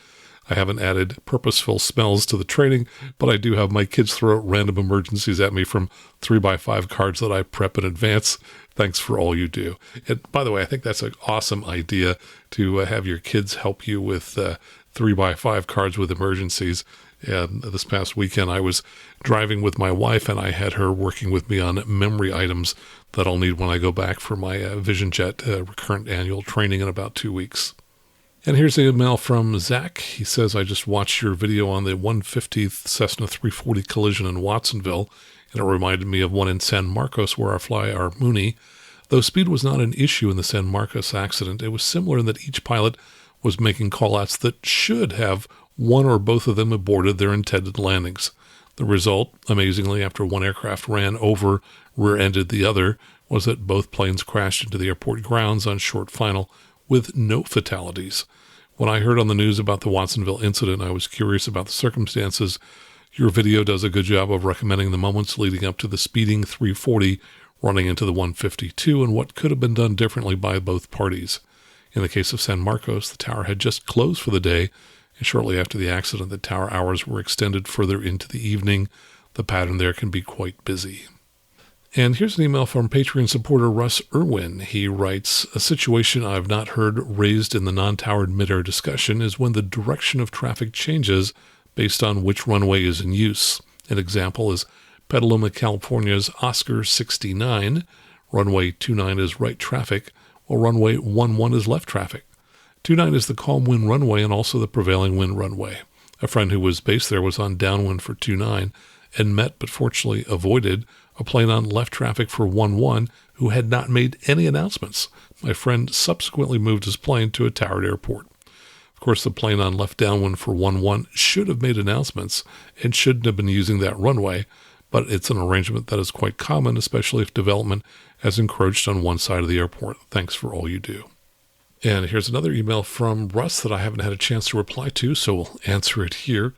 I haven't added purposeful smells to the training, but I do have my kids throw random emergencies at me from 3x5 cards that I prep in advance. Thanks for all you do." And by the way, I think that's an awesome idea to have your kids help you with 3x5 cards with emergencies. And this past weekend, I was driving with my wife, and I had her working with me on memory items that I'll need when I go back for my Vision Jet recurrent annual training in about 2 weeks. And here's an email from Zach. He says, I just watched your video on the 150th Cessna 340 collision in Watsonville, and it reminded me of one in San Marcos where I fly our Mooney. Though speed was not an issue in the San Marcos accident, it was similar in that each pilot was making callouts that should have one or both of them aborted their intended landings. The result, amazingly, after one aircraft ran over, rear-ended the other, was that both planes crashed into the airport grounds on short final with no fatalities. When I heard on the news about the Watsonville incident, I was curious about the circumstances. Your video does a good job of recommending the moments leading up to the speeding 340 running into the 152 and what could have been done differently by both parties. In the case of San Marcos, the tower had just closed for the day, and shortly after the accident, the tower hours were extended further into the evening. The pattern there can be quite busy. And here's an email from Patreon supporter Russ Irwin. He writes, a situation I've not heard raised in the non-towered mid-air discussion is when the direction of traffic changes based on which runway is in use. An example is Petaluma, California's Oscar 69. Runway 29 is right traffic, while runway 11 is left traffic. 29 is the calm wind runway and also the prevailing wind runway. A friend who was based there was on downwind for 29 and met, but fortunately avoided, a plane on left traffic for 11 who had not made any announcements. My friend subsequently moved his plane to a towered airport. Of course, the plane on left downwind for 11 should have made announcements and shouldn't have been using that runway, but it's an arrangement that is quite common, especially if development has encroached on one side of the airport. Thanks for all you do. And here's another email from Russ that I haven't had a chance to reply to, so we'll answer it here.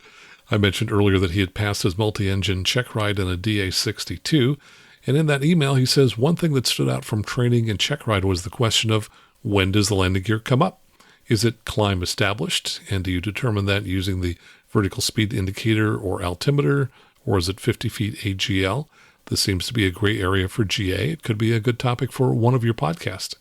I mentioned earlier that he had passed his multi-engine check ride in a DA-62, and in that email he says one thing that stood out from training and check ride was the question of when does the landing gear come up? Is it climb established, and do you determine that using the vertical speed indicator or altimeter, or is it 50 feet AGL? This seems to be a gray area for GA. It could be a good topic for one of your podcasts.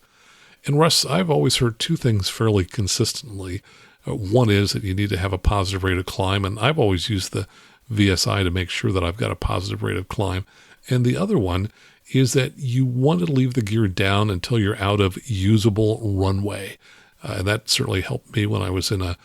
And Russ, I've always heard two things fairly consistently. One is that you need to have a positive rate of climb, and I've always used the VSI to make sure that I've got a positive rate of climb. And the other one is that you want to leave the gear down until you're out of usable runway. And that certainly helped me when I was in a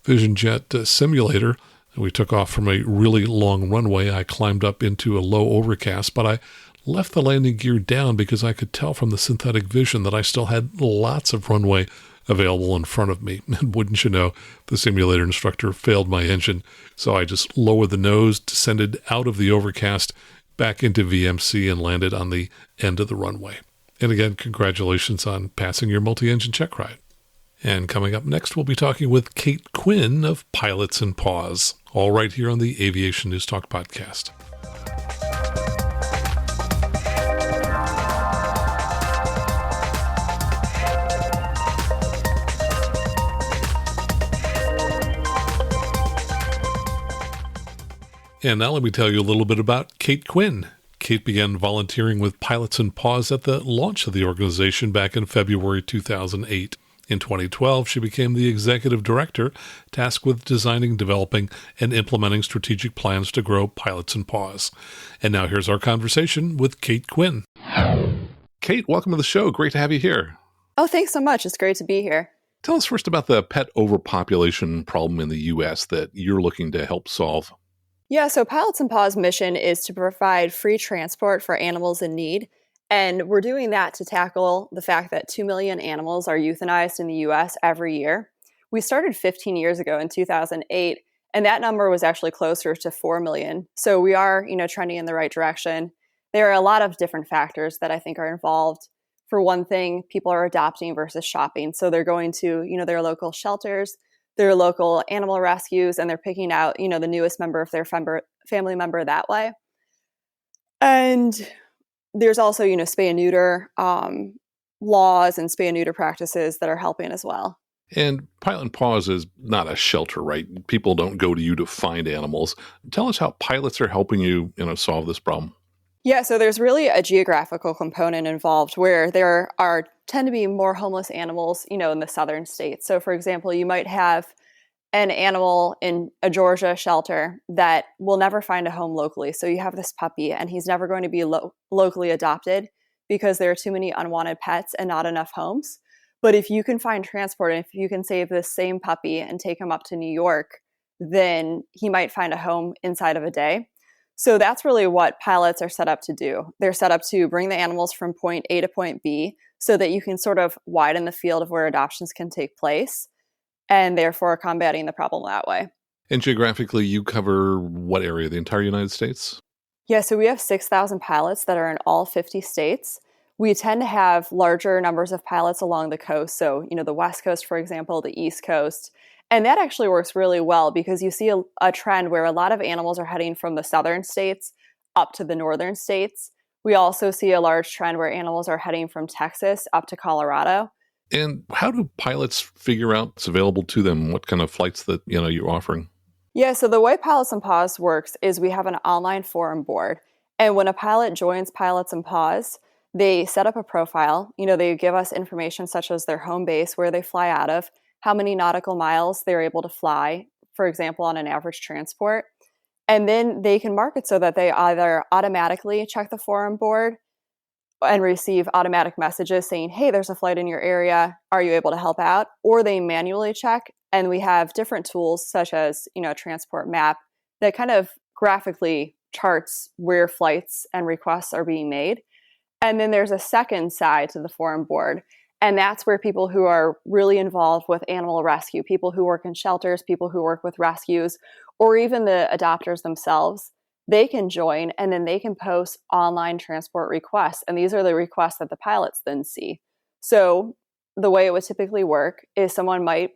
Vision Jet simulator. We took off from a really long runway. I climbed up into a low overcast, but I left the landing gear down because I could tell from the synthetic vision that I still had lots of runway available in front of me. And wouldn't you know, the simulator instructor failed my engine. So I just lowered the nose, descended out of the overcast, back into VMC, and landed on the end of the runway. And again, congratulations on passing your multi-engine check ride. And coming up next, we'll be talking with Kate Quinn of Pilots and Paws, all right here on the Aviation News Talk podcast. And now let me tell you a little bit about Kate Quinn. Kate began volunteering with Pilots and Paws at the launch of the organization back in February 2008. In 2012, she became the executive director, tasked with designing, developing, and implementing strategic plans to grow Pilots and Paws. And now here's our conversation with Kate Quinn. Kate, welcome to the show. Great to have you here. Oh, thanks so much. It's great to be here. Tell us first about the pet overpopulation problem in the U.S. that you're looking to help solve. Yeah, so Pilots and Paws' mission is to provide free transport for animals in need. And we're doing that to tackle the fact that 2 million animals are euthanized in the U.S. every year. We started 15 years ago in 2008, and that number was actually closer to 4 million. So we are, trending in the right direction. There are a lot of different factors that I think are involved. For one thing, people are adopting versus shopping. So they're going to, their local shelters, their local animal rescues, and they're picking out, the newest member of their family member that way. And there's also, spay and neuter laws and spay and neuter practices that are helping as well. And Pilot and Paws is not a shelter, right? People don't go to you to find animals. Tell us how pilots are helping you, solve this problem. Yeah, so there's really a geographical component involved where there tend to be more homeless animals, in the southern states. So, for example, you might have an animal in a Georgia shelter that will never find a home locally. So you have this puppy and he's never going to be locally adopted because there are too many unwanted pets and not enough homes. But if you can find transport, and if you can save this same puppy and take him up to New York, then he might find a home inside of a day. So that's really what pilots are set up to do. They're set up to bring the animals from point A to point B so that you can sort of widen the field of where adoptions can take place, and therefore combating the problem that way. And geographically, you cover what area? The entire United States? Yeah, so we have 6,000 pilots that are in all 50 states. We tend to have larger numbers of pilots along the coast. So, the West Coast, for example, the East Coast. And that actually works really well because you see a trend where a lot of animals are heading from the southern states up to the northern states. We also see a large trend where animals are heading from Texas up to Colorado. And how do pilots figure out what's available to them? What kind of flights that, you're offering? Yeah, so the way Pilots and Paws works is we have an online forum board. And when a pilot joins Pilots and Paws, they set up a profile. They give us information such as their home base, where they fly out of, how many nautical miles they're able to fly, for example, on an average transport. And then they can mark it so that they either automatically check the forum board and receive automatic messages saying, hey, there's a flight in your area. Are you able to help out? Or they manually check. And we have different tools such as, a transport map that kind of graphically charts where flights and requests are being made. And then there's a second side to the forum board. And that's where people who are really involved with animal rescue, people who work in shelters, people who work with rescues, or even the adopters themselves, they can join and then they can post online transport requests. And these are the requests that the pilots then see. So the way it would typically work is someone might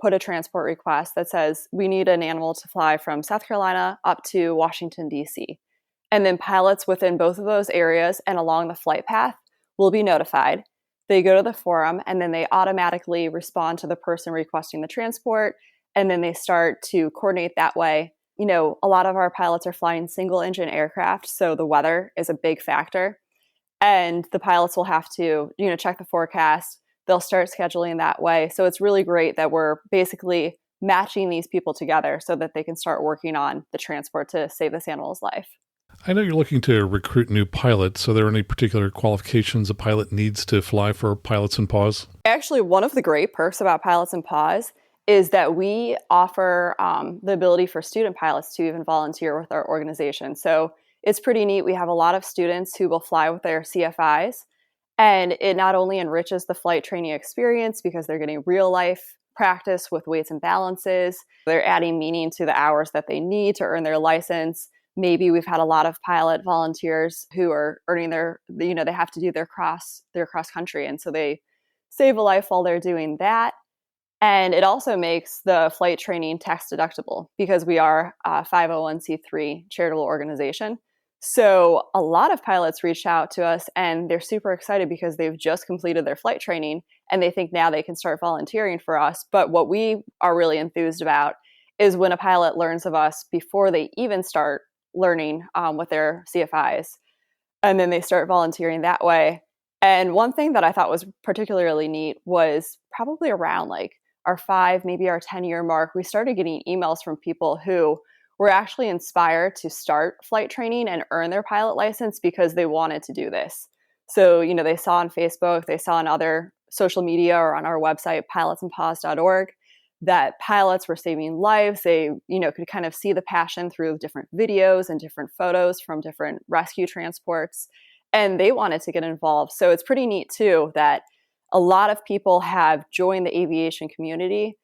put a transport request that says, we need an animal to fly from South Carolina up to Washington, D.C. And then pilots within both of those areas and along the flight path will be notified. They go to the forum and then they automatically respond to the person requesting the transport. And then they start to coordinate that way. A lot of our pilots are flying single engine aircraft, so the weather is a big factor. And the pilots will have to, check the forecast. They'll start scheduling that way. So it's really great that we're basically matching these people together so that they can start working on the transport to save this animal's life. I know you're looking to recruit new pilots. Are there any particular qualifications a pilot needs to fly for Pilots and Paws? Actually, one of the great perks about Pilots and Paws is that we offer the ability for student pilots to even volunteer with our organization. So it's pretty neat. We have a lot of students who will fly with their CFIs, and it not only enriches the flight training experience because they're getting real life practice with weights and balances. They're adding meaning to the hours that they need to earn their license. Maybe we've had a lot of pilot volunteers who are earning they have to do their cross country. And so they save a life while they're doing that. And it also makes the flight training tax deductible because we are a 501c3 charitable organization. So a lot of pilots reached out to us and they're super excited because they've just completed their flight training and they think now they can start volunteering for us. But what we are really enthused about is when a pilot learns of us before they even start learning with their CFIs, and then they start volunteering that way. And one thing that I thought was particularly neat was probably around our 5, maybe our 10-year mark, we started getting emails from people who were actually inspired to start flight training and earn their pilot license because they wanted to do this. So, they saw on Facebook, they saw on other social media or on our website, pilotsandpaws.org, that pilots were saving lives. They, could kind of see the passion through different videos and different photos from different rescue transports, and they wanted to get involved. So it's pretty neat too that a lot of people have joined the aviation community,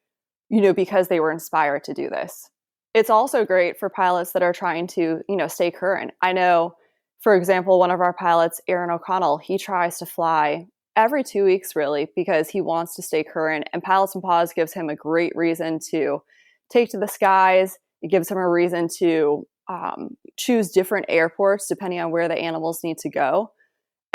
because they were inspired to do this. It's also great for pilots that are trying to, stay current. I know, for example, one of our pilots, Aaron O'Connell, he tries to fly every 2 weeks, really, because he wants to stay current. And Pilots and Paws gives him a great reason to take to the skies. It gives him a reason to choose different airports depending on where the animals need to go.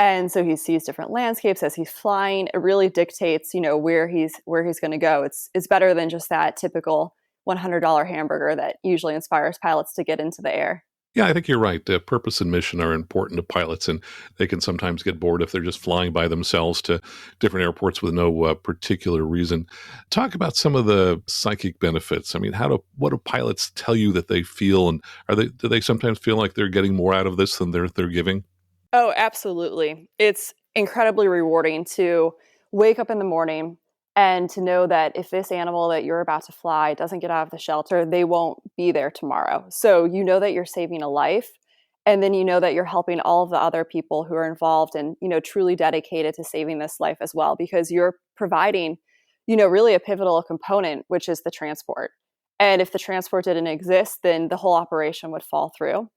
And so he sees different landscapes as he's flying. It really dictates, where he's going to go. It's better than just that typical $100 hamburger that usually inspires pilots to get into the air. Yeah, I think you're right. Purpose and mission are important to pilots, and they can sometimes get bored if they're just flying by themselves to different airports with no particular reason. Talk about some of the psychic benefits. I mean, what do pilots tell you that they feel, and do they sometimes feel like they're getting more out of this than they're giving? Oh, absolutely. It's incredibly rewarding to wake up in the morning and to know that if this animal that you're about to fly doesn't get out of the shelter, they won't be there tomorrow. So you know that you're saving a life. And then you know that you're helping all of the other people who are involved and, truly dedicated to saving this life as well, because you're providing, really a pivotal component, which is the transport. And if the transport didn't exist, then the whole operation would fall through.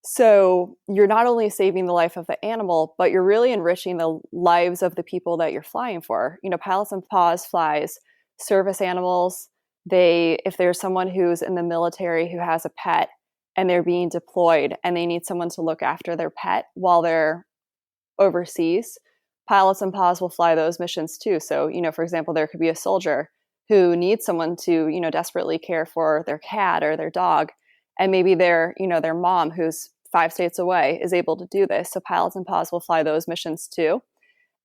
So you're not only saving the life of the animal, but you're really enriching the lives of the people that you're flying for. Pilots and Paws flies service animals. If there's someone who's in the military who has a pet and they're being deployed and they need someone to look after their pet while they're overseas, Pilots and Paws will fly those missions too. So, for example, there could be a soldier who needs someone to, desperately care for their cat or their dog. And maybe their mom, who's 5 states away, is able to do this. So Pilots and Paws will fly those missions too.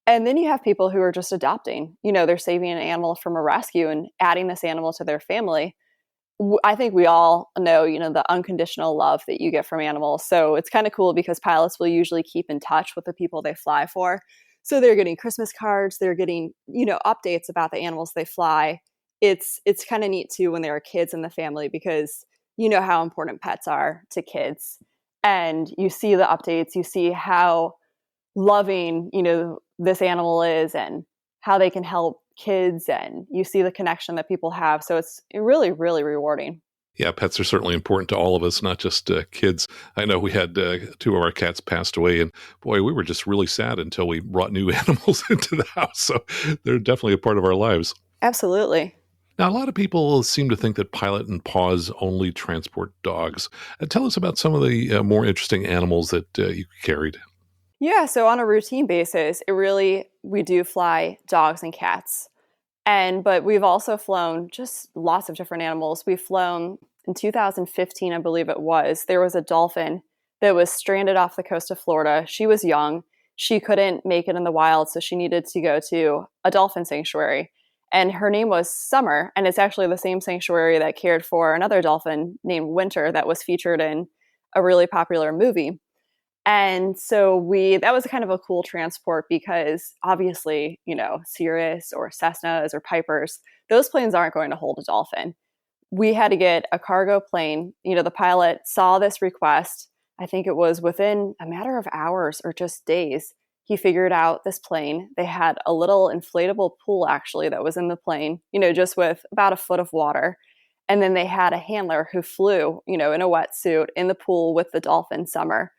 And then you have people who are just adopting. They're saving an animal from a rescue and adding this animal to their family. I think we all know, the unconditional love that you get from animals. So it's kind of cool because pilots will usually keep in touch with the people they fly for. So they're getting Christmas cards, they're getting, updates about the animals they fly. It's kind of neat too when there are kids in the family, because you know how important pets are to kids. And you see the updates, you see how loving, this animal is and how they can help kids, and you see the connection that people have. So it's really, really rewarding. Yeah, pets are certainly important to all of us, not just kids. I know we had 2 of our cats passed away, and boy, we were just really sad until we brought new animals into the house. So they're definitely a part of our lives. Absolutely. Now, a lot of people seem to think that Pilot and Paws only transport dogs. Tell us about some of the more interesting animals that you carried. Yeah, so on a routine basis, we do fly dogs and cats. But we've also flown just lots of different animals. We've flown in 2015, I believe it was. There was a dolphin that was stranded off the coast of Florida. She was young. She couldn't make it in the wild, so she needed to go to a dolphin sanctuary. And her name was Summer, and it's actually the same sanctuary that cared for another dolphin named Winter that was featured in a really popular movie. And so that was kind of a cool transport because obviously, Cirrus or Cessnas or Pipers, those planes aren't going to hold a dolphin. We had to get a cargo plane. The pilot saw this request. I think it was within a matter of hours or just days. He figured out this plane. They had a little inflatable pool actually that was in the plane, just with about a foot of water. And then they had a handler who flew, in a wetsuit in the pool with the dolphin Summer.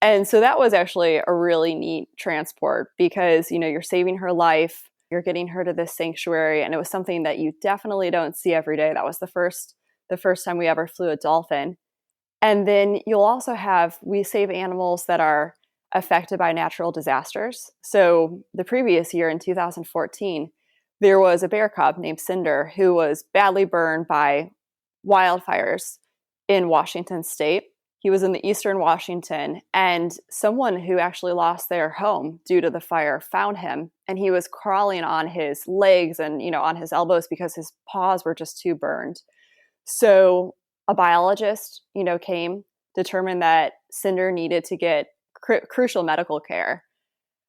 And so that was actually a really neat transport because, you're saving her life, you're getting her to this sanctuary, and it was something that you definitely don't see every day. That was the first time we ever flew a dolphin. And then you'll also we save animals that are affected by natural disasters. So the previous year in 2014, there was a bear cub named Cinder who was badly burned by wildfires in Washington state. He was in the eastern Washington, and someone who actually lost their home due to the fire found him, and he was crawling on his legs and, on his elbows because his paws were just too burned. So a biologist, came, determined that Cinder needed to get crucial medical care.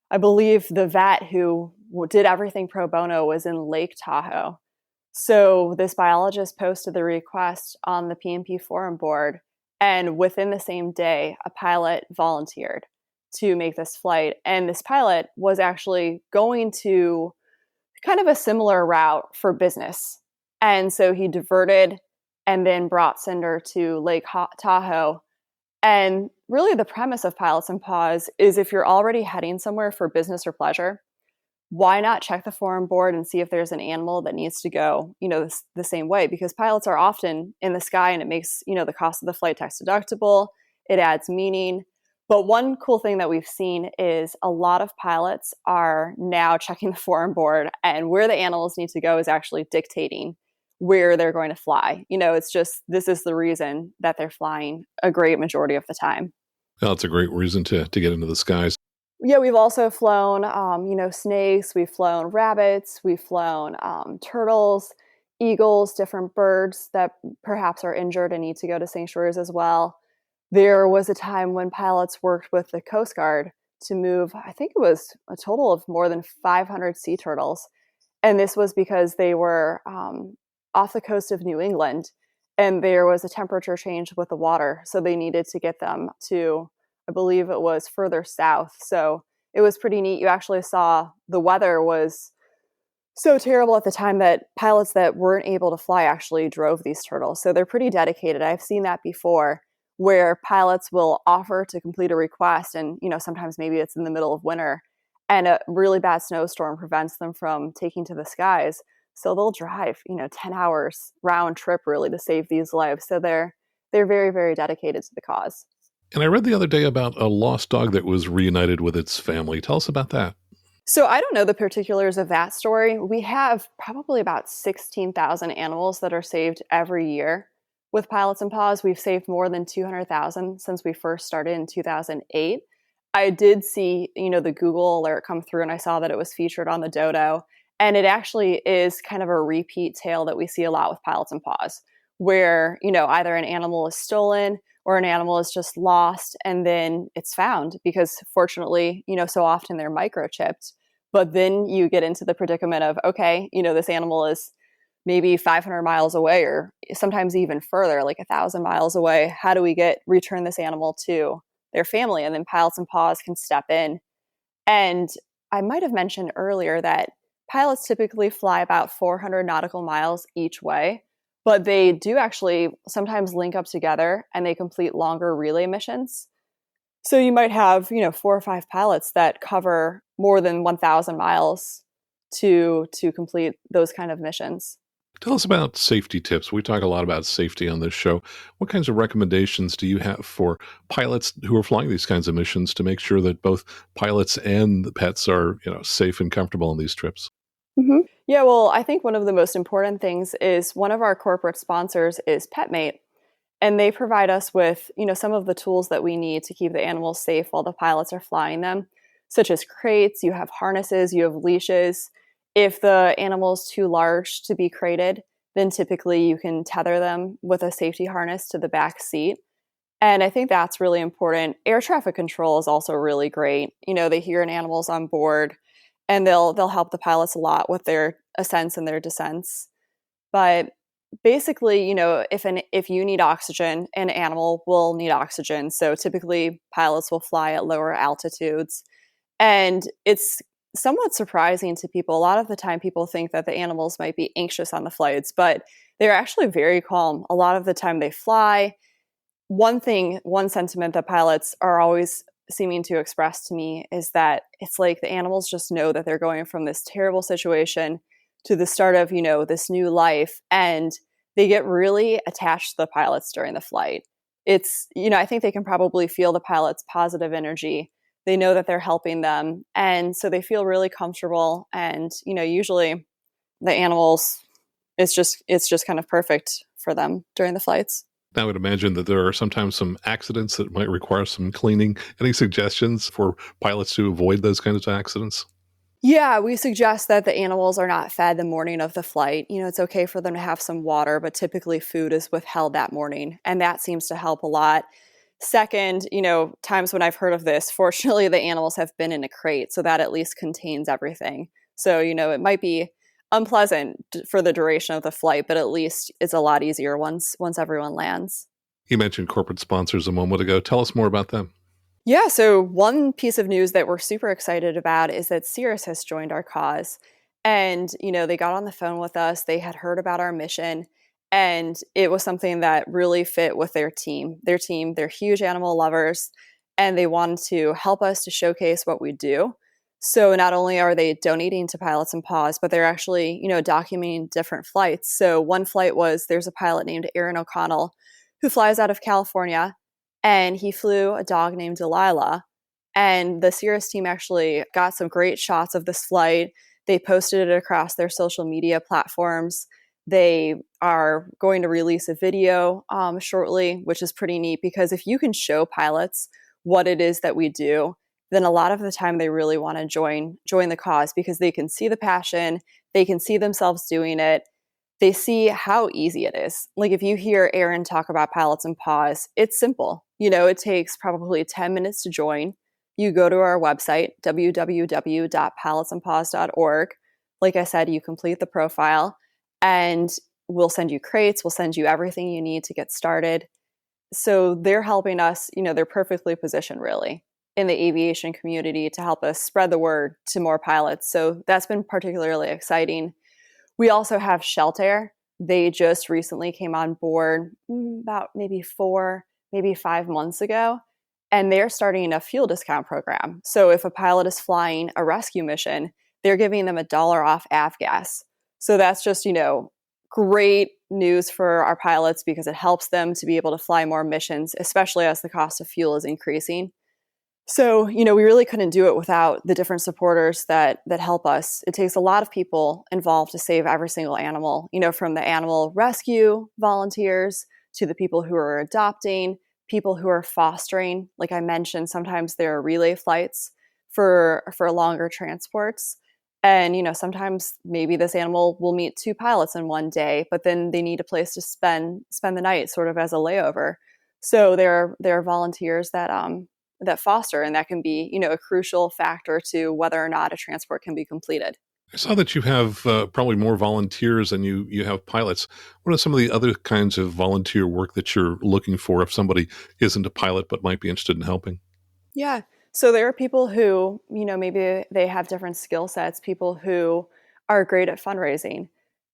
I believe the vet who did everything pro bono was in Lake Tahoe. So this biologist posted the request on the PNP forum board. And within the same day, a pilot volunteered to make this flight. And this pilot was actually going to kind of a similar route for business. And so he diverted and then brought Cinder to Lake Tahoe. And really the premise of Pilots and Paws is if you're already heading somewhere for business or pleasure, why not check the forum board and see if there's an animal that needs to go, the same way? Because pilots are often in the sky and it makes, the cost of the flight tax deductible. It adds meaning. But one cool thing that we've seen is a lot of pilots are now checking the forum board, and where the animals need to go is actually dictating where they're going to fly. It's just, this is the reason that they're flying a great majority of the time. Well, it's a great reason to get into the skies. Yeah, we've also flown, snakes, we've flown rabbits, we've flown turtles, eagles, different birds that perhaps are injured and need to go to sanctuaries as well. There was a time when pilots worked with the Coast Guard to move, I think it was a total of more than 500 sea turtles. And this was because they were off the coast of New England, and there was a temperature change with the water. So they needed to get them to, I believe it was further south. So it was pretty neat. You actually saw the weather was so terrible at the time that pilots that weren't able to fly actually drove these turtles. So they're pretty dedicated. I've seen that before, where pilots will offer to complete a request, and sometimes maybe it's in the middle of winter and a really bad snowstorm prevents them from taking to the skies. So they'll drive 10 hours round trip really to save these lives. So they're very, very dedicated to the cause. And I read the other day about a lost dog that was reunited with its family. Tell us about that. So I don't know the particulars of that story. We have probably about 16,000 animals that are saved every year with Pilots and Paws. We've saved more than 200,000 since we first started in 2008. I did see, the Google alert come through, and I saw that it was featured on the Dodo. And it actually is kind of a repeat tale that we see a lot with Pilots and Paws, where, either an animal is stolen or an animal is just lost and then it's found because fortunately, so often they're microchipped. But then you get into the predicament of, okay, this animal is maybe 500 miles away or sometimes even further, like 1,000 miles away. How do we return this animal to their family? And then Pilots and Paws can step in. And I might have mentioned earlier that pilots typically fly about 400 nautical miles each way, but they do actually sometimes link up together and they complete longer relay missions. So you might have, 4 or 5 pilots that cover more than 1,000 miles to complete those kind of missions. Tell us about safety tips. We talk a lot about safety on this show. What kinds of recommendations do you have for pilots who are flying these kinds of missions to make sure that both pilots and the pets are, safe and comfortable on these trips? Mm-hmm. Yeah, well, I think one of the most important things is one of our corporate sponsors is PetMate, and they provide us with, some of the tools that we need to keep the animals safe while the pilots are flying them, such as crates, you have harnesses, you have leashes. If the animal is too large to be crated, then typically you can tether them with a safety harness to the back seat. And I think that's really important. Air traffic control is also really great. They hear an animal's on board, and they'll help the pilots a lot with their ascents and their descents. But basically, if you need oxygen, an animal will need oxygen. So typically pilots will fly at lower altitudes. And it's somewhat surprising to people. A lot of the time people think that the animals might be anxious on the flights, but they're actually very calm. A lot of the time they fly. One sentiment that pilots are always seeming to express to me is that it's like the animals just know that they're going from this terrible situation to the start of, this new life, and they get really attached to the pilots during the flight. It's, I think they can probably feel the pilot's positive energy. They know that they're helping them, and so they feel really comfortable. And usually the animals, it's just kind of perfect for them during the flights. I would imagine that there are sometimes some accidents that might require some cleaning. Any suggestions for pilots to avoid those kinds of accidents? Yeah, we suggest that the animals are not fed the morning of the flight. It's okay for them to have some water, but typically food is withheld that morning, and that seems to help a lot. Second, times when I've heard of this, fortunately, the animals have been in a crate, so that at least contains everything. So, it might be unpleasant for the duration of the flight, but at least it's a lot easier once everyone lands. You mentioned corporate sponsors a moment ago. Tell us more about them. Yeah, so one piece of news that we're super excited about is that Sears has joined our cause. And, they got on the phone with us. They had heard about our mission. And it was something that really fit with their team. They're huge animal lovers, and they wanted to help us to showcase what we do. So not only are they donating to Pilots and Paws, but they're actually, documenting different flights. So one flight there's a pilot named Aaron O'Connell who flies out of California, and he flew a dog named Delilah. And the Cirrus team actually got some great shots of this flight. They posted it across their social media platforms. They are going to release a video shortly, which is pretty neat because if you can show pilots what it is that we do, then a lot of the time they really want to join the cause because they can see the passion, they can see themselves doing it, they see how easy it is. Like if you hear Aaron talk about Pilots and Paws, it's simple. It takes probably 10 minutes to join. you go to our website, www.pilotsandpaws.org. Like I said, you complete the profile and we'll send you crates, we'll send you everything you need to get started. So they're helping us, they're perfectly positioned really in the aviation community to help us spread the word to more pilots. So that's been particularly exciting. We also have Shelter. They just recently came on board about maybe 5 months ago, and they're starting a fuel discount program. So if a pilot is flying a rescue mission, they're giving them $1 off avgas. So that's just, great news for our pilots because it helps them to be able to fly more missions, especially as the cost of fuel is increasing. So, we really couldn't do it without the different supporters that help us. It takes a lot of people involved to save every single animal, from the animal rescue volunteers to the people who are adopting, people who are fostering. Like I mentioned, sometimes there are relay flights for longer transports. And, sometimes maybe this animal will meet 2 pilots in one day, but then they need a place to spend the night sort of as a layover. So there are volunteers that foster, and that can be, a crucial factor to whether or not a transport can be completed. I saw that you have probably more volunteers than you have pilots. What are some of the other kinds of volunteer work that you're looking for if somebody isn't a pilot but might be interested in helping? Yeah. So there are people who, maybe they have different skill sets, people who are great at fundraising.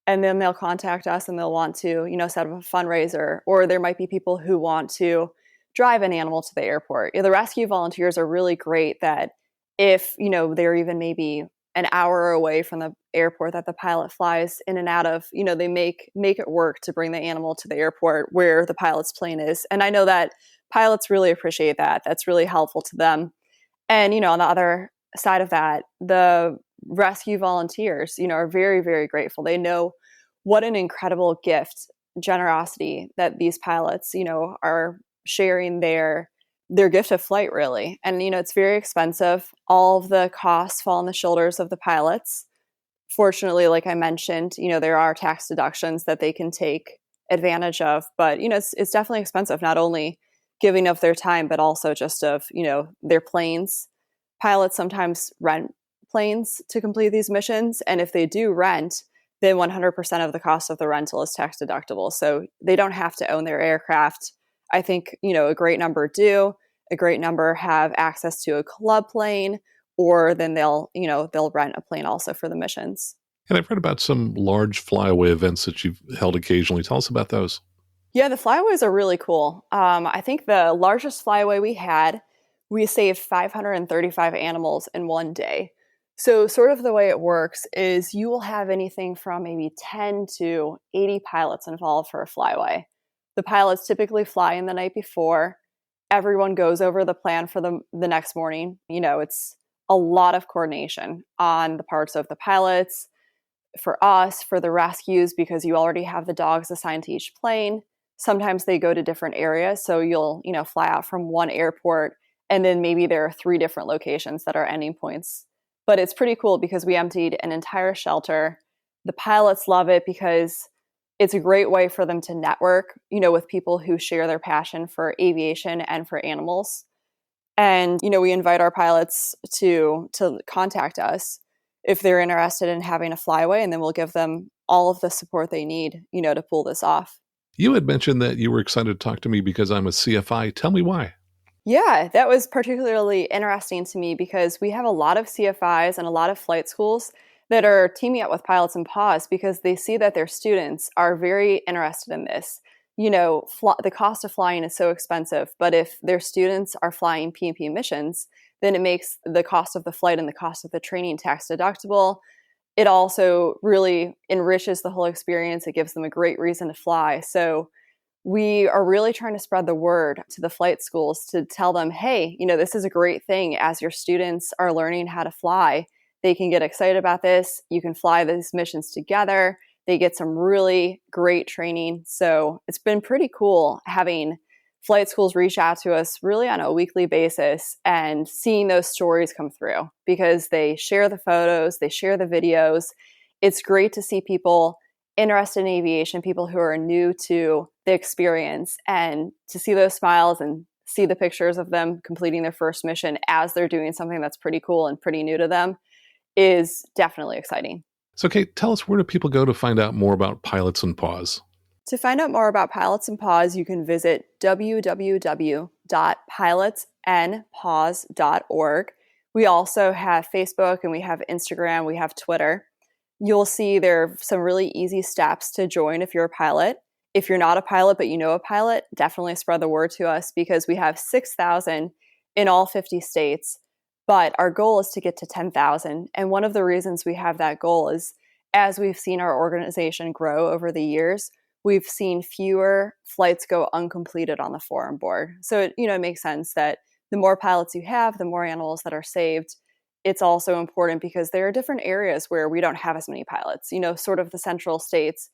And then they'll contact us and they'll want to, set up a fundraiser. Or there might be people who want to drive an animal to the airport. The rescue volunteers are really great that if, they're even maybe an hour away from the airport that the pilot flies in and out of, they make it work to bring the animal to the airport where the pilot's plane is. And I know that pilots really appreciate that. That's really helpful to them. And, on the other side of that, the rescue volunteers, are very, very grateful. They know what an incredible gift, generosity that these pilots, are sharing their gift of flight, really. And, it's very expensive. All of the costs fall on the shoulders of the pilots. Fortunately, like I mentioned, there are tax deductions that they can take advantage of. But, it's definitely expensive, not only giving of their time, but also just of, their planes. Pilots sometimes rent planes to complete these missions. And if they do rent, then 100% of the cost of the rental is tax deductible. So they don't have to own their aircraft. I think, a great number do. A great number have access to a club plane, or then they'll rent a plane also for the missions. And I've read about some large flyaway events that you've held occasionally. Tell us about those. Yeah, the flyaways are really cool. I think the largest flyaway we saved 535 animals in one day. So sort of the way it works is you will have anything from maybe 10 to 80 pilots involved for a flyaway. The pilots typically fly in the night before. Everyone goes over the plan for the next morning. It's a lot of coordination on the parts of the pilots, for us, for the rescues, because you already have the dogs assigned to each plane. Sometimes they go to different areas. So you'll, fly out from one airport and then maybe there are 3 different locations that are ending points. But it's pretty cool because we emptied an entire shelter. The pilots love it because it's a great way for them to network, with people who share their passion for aviation and for animals. And, we invite our pilots to contact us if they're interested in having a flyaway, and then we'll give them all of the support they need, to pull this off. You had mentioned that you were excited to talk to me because I'm a CFI. Tell me why. Yeah, that was particularly interesting to me because we have a lot of CFIs and a lot of flight schools that are teaming up with Pilots and Paws because they see that their students are very interested in this. The cost of flying is so expensive, but if their students are flying P&P missions, then it makes the cost of the flight and the cost of the training tax deductible. It also really enriches the whole experience. It gives them a great reason to fly. So we are really trying to spread the word to the flight schools to tell them, hey, this is a great thing. As your students are learning how to fly, they can get excited about this. You can fly these missions together. They get some really great training. So it's been pretty cool having flight schools reach out to us really on a weekly basis and seeing those stories come through because they share the photos, they share the videos. It's great to see people interested in aviation, people who are new to the experience, and to see those smiles and see the pictures of them completing their first mission as they're doing something that's pretty cool and pretty new to them is definitely exciting. So, Kate, tell us, where do people go to find out more about Pilots and Paws? To find out more about Pilots and Paws, you can visit www.pilotsandpaws.org. We also have Facebook, and we have Instagram, we have Twitter. You'll see there are some really easy steps to join if you're a pilot. If you're not a pilot, but you know a pilot, definitely spread the word to us, because we have 6,000 in all 50 states. But our goal is to get to 10,000. And one of the reasons we have that goal is, as we've seen our organization grow over the years, we've seen fewer flights go uncompleted on the forum board. So it makes sense that the more pilots you have, the more animals that are saved. It's also important because there are different areas where we don't have as many pilots, sort of the central states,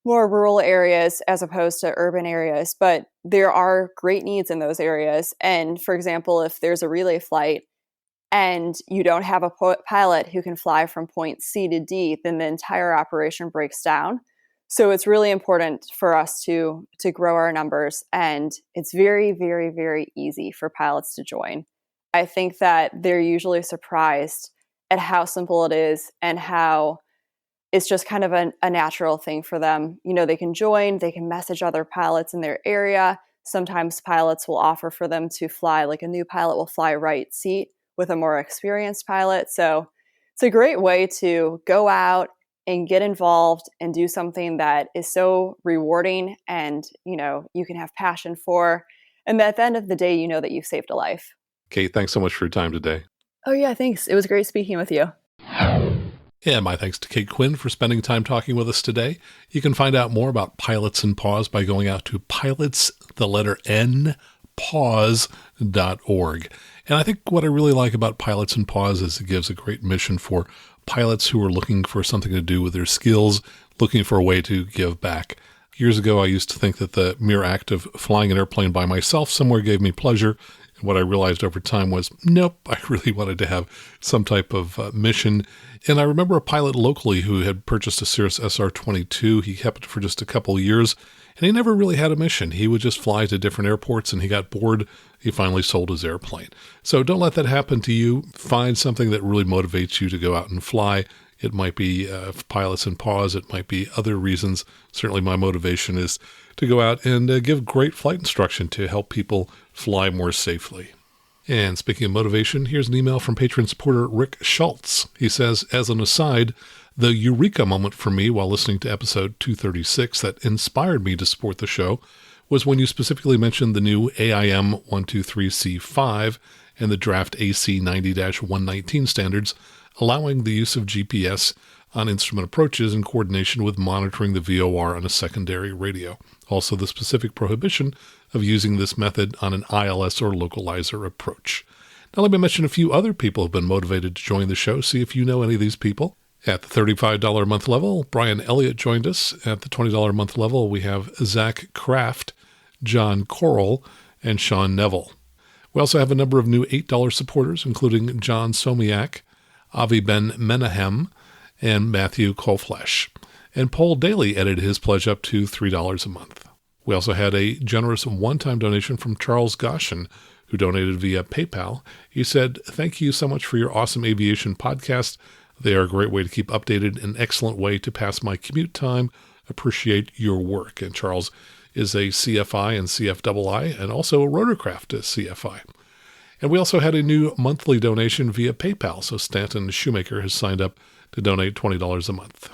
more rural areas as opposed to urban areas. But there are great needs in those areas. And for example, if there's a relay flight and you don't have a pilot who can fly from point C to D, then the entire operation breaks down. So it's really important for us to grow our numbers, and it's very, very, very easy for pilots to join. I think that they're usually surprised at how simple it is and how it's just kind of a natural thing for them. They can join, they can message other pilots in their area. Sometimes pilots will offer for them to fly, like a new pilot will fly right seat with a more experienced pilot. So it's a great way to go out and get involved and do something that is so rewarding and, you can have passion for. And at the end of the day, you know that you've saved a life. Kate, thanks so much for your time today. Oh yeah, thanks. It was great speaking with you. And my thanks to Kate Quinn for spending time talking with us today. You can find out more about Pilots and Paws by going out to paws.org. And I think what I really like about Pilots and Paws is it gives a great mission for pilots who are looking for something to do with their skills, looking for a way to give back. Years ago, I used to think that the mere act of flying an airplane by myself somewhere gave me pleasure. And what I realized over time was, nope, I really wanted to have some type of mission. And I remember a pilot locally who had purchased a Cirrus SR20. He kept it for just a couple of years, and he never really had a mission. He would just fly to different airports, and he got bored. He finally sold his airplane. So don't let that happen to you. Find something that really motivates you to go out and fly. It might be Pilots and Paws. It might be other reasons. Certainly my motivation is to go out and give great flight instruction to help people fly more safely. And speaking of motivation, here's an email from patron supporter Rick Schultz. He says, as an aside, the eureka moment for me while listening to episode 236 that inspired me to support the show was when you specifically mentioned the new AIM 123C5 and the draft AC 90-119 standards, allowing the use of GPS on instrument approaches in coordination with monitoring the VOR on a secondary radio. Also, the specific prohibition of using this method on an ILS or localizer approach. Now, let me mention a few other people who have been motivated to join the show. See if you know any of these people. At the $35 a month level, Brian Elliott joined us. At the $20 a month level, we have Zach Kraft, John Coral, and Sean Neville. We also have a number of new $8 supporters, including John Somiak, Avi Ben Menahem, and Matthew Kolflesh. And Paul Daly added his pledge up to $3 a month. We also had a generous one-time donation from Charles Goshen, who donated via PayPal. He said, "Thank you so much for your awesome aviation podcast. They are a great way to keep updated, an excellent way to pass my commute time. Appreciate your work." And Charles is a CFI and CFII, and also a rotorcraft CFI. And we also had a new monthly donation via PayPal. So Stanton Shoemaker has signed up to donate $20 a month.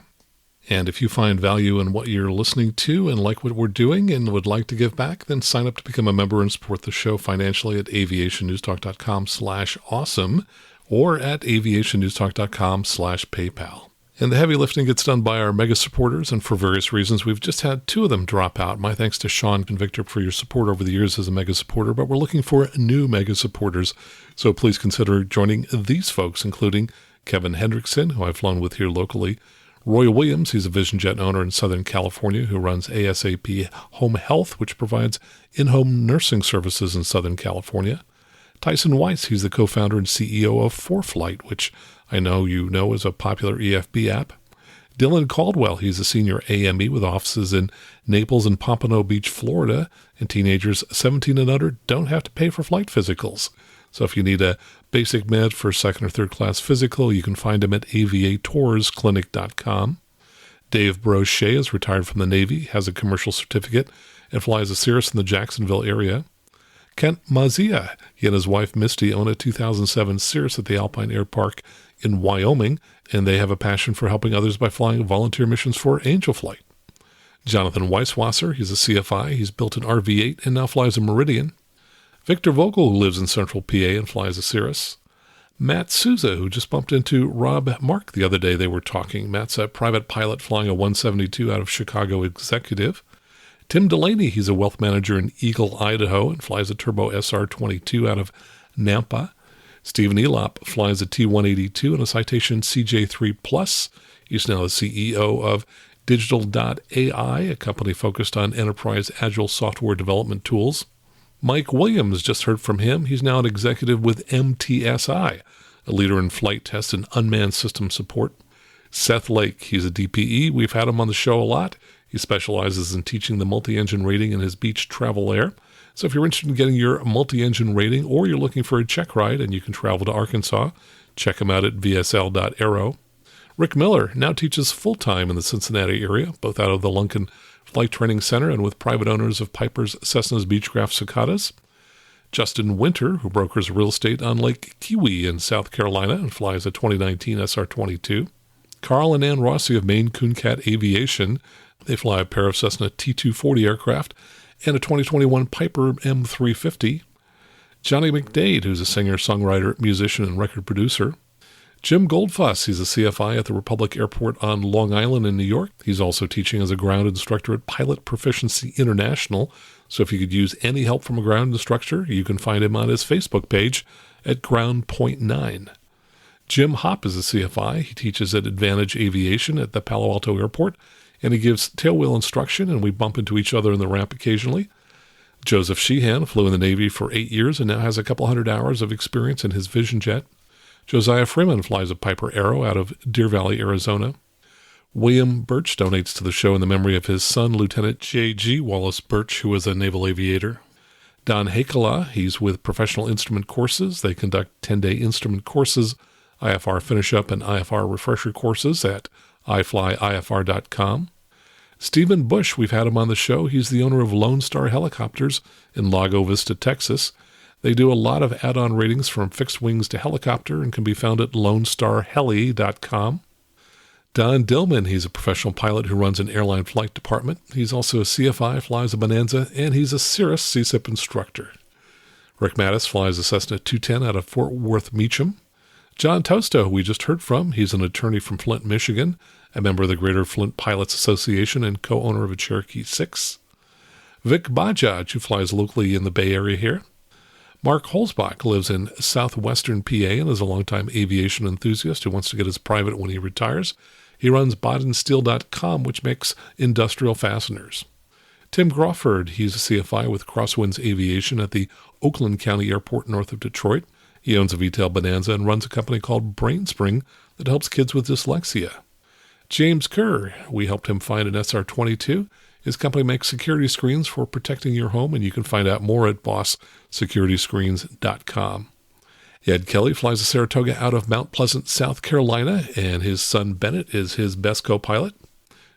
And if you find value in what you're listening to and like what we're doing and would like to give back, then sign up to become a member and support the show financially at aviationnewstalk.com/awesome or at aviationnewstalk.com/PayPal. And the heavy lifting gets done by our mega supporters, and for various reasons, we've just had 2 of them drop out. My thanks to Sean and Victor for your support over the years as a mega supporter, but we're looking for new mega supporters. So please consider joining these folks, including Kevin Hendrickson, who I've flown with here locally, Roy Williams, he's a Vision Jet owner in Southern California who runs ASAP Home Health, which provides in-home nursing services in Southern California. Tyson Weiss, he's the co-founder and CEO of 4Flight, which I know you know is a popular EFB app. Dylan Caldwell, he's a senior AME with offices in Naples and Pompano Beach, Florida, and teenagers 17 and under don't have to pay for flight physicals. So if you need a basic med for second or third class physical, you can find him at aviatorsclinic.com. Dave Brochet is retired from the Navy, has a commercial certificate, and flies a Cirrus in the Jacksonville area. Kent Mazia, he and his wife Misty own a 2007 Sears at the Alpine Air Park in Wyoming, and they have a passion for helping others by flying volunteer missions for Angel Flight. Jonathan Weisswasser, he's a CFI. He's built an RV-8 and now flies a Meridian. Victor Vogel, who lives in central PA and flies a Cirrus. Matt Souza, who just bumped into Rob Mark the other day. They were talking. Matt's a private pilot flying a 172 out of Chicago Executive. Tim Delaney, he's a wealth manager in Eagle, Idaho, and flies a Turbo SR20 out of Nampa. Stephen Elop flies a T182 and a Citation CJ3+. He's now the CEO of Digital.ai, a company focused on enterprise agile software development tools. Mike Williams, just heard from him. He's now an executive with MTSI, a leader in flight test and unmanned system support. Seth Lake, he's a DPE. We've had him on the show a lot. He specializes in teaching the multi-engine rating in his beach travel air. So if you're interested in getting your multi-engine rating or you're looking for a check ride and you can travel to Arkansas, check him out at vsl.aero. Rick Miller now teaches full-time in the Cincinnati area, both out of the Lunken Flight Training Center and with private owners of Piper's, Cessna's Beechcraft Cicadas. Justin Winter, who brokers real estate on Lake Kiwi in South Carolina and flies a 2019 SR22. Carl and Ann Rossi of Maine Cooncat Aviation. They fly a pair of Cessna T240 aircraft and a 2021 Piper M350. Johnny McDade, who's a singer, songwriter, musician, and record producer. Jim Goldfuss, he's a CFI at the Republic Airport on Long Island in New York. He's also teaching as a ground instructor at Pilot Proficiency International. So if you could use any help from a ground instructor, you can find him on his Facebook page at Ground.9. Jim Hopp is a CFI. He teaches at Advantage Aviation at the Palo Alto Airport, and he gives tailwheel instruction, and we bump into each other in the ramp occasionally. Joseph Sheehan flew in the Navy for 8 years and now has a couple hundred hours of experience in his Vision Jet. Josiah Freeman flies a Piper Arrow out of Deer Valley, Arizona. William Birch donates to the show in the memory of his son, Lieutenant J.G. Wallace Birch, who was a naval aviator. Don Hakela, he's with Professional Instrument Courses. They conduct 10-day instrument courses, IFR finish-up and IFR refresher courses at iflyifr.com. Stephen Bush, we've had him on the show. He's the owner of Lone Star Helicopters in Lago Vista, Texas. They do a lot of add-on ratings from fixed wings to helicopter and can be found at lonestarheli.com. Don Dillman, he's a professional pilot who runs an airline flight department. He's also a CFI, flies a Bonanza, and he's a Cirrus CSIP instructor. Rick Mattis flies a Cessna 210 out of Fort Worth Meacham. John Tosto, who we just heard from, he's an attorney from Flint, Michigan, a member of the Greater Flint Pilots Association and co-owner of a Cherokee 6. Vic Bajaj, who flies locally in the Bay Area here. Mark Holzbach lives in southwestern PA and is a longtime aviation enthusiast who wants to get his private when he retires. He runs bodandsteel.com, which makes industrial fasteners. Tim Crawford, he's a CFI with Crosswinds Aviation at the Oakland County Airport north of Detroit. He owns a VTOL Bonanza and runs a company called BrainSpring that helps kids with dyslexia. James Kerr, we helped him find an SR22. His company makes security screens for protecting your home, and you can find out more at bosssecurity.com. Ed Kelly flies a Saratoga out of Mount Pleasant, South Carolina, and his son Bennett is his best co-pilot.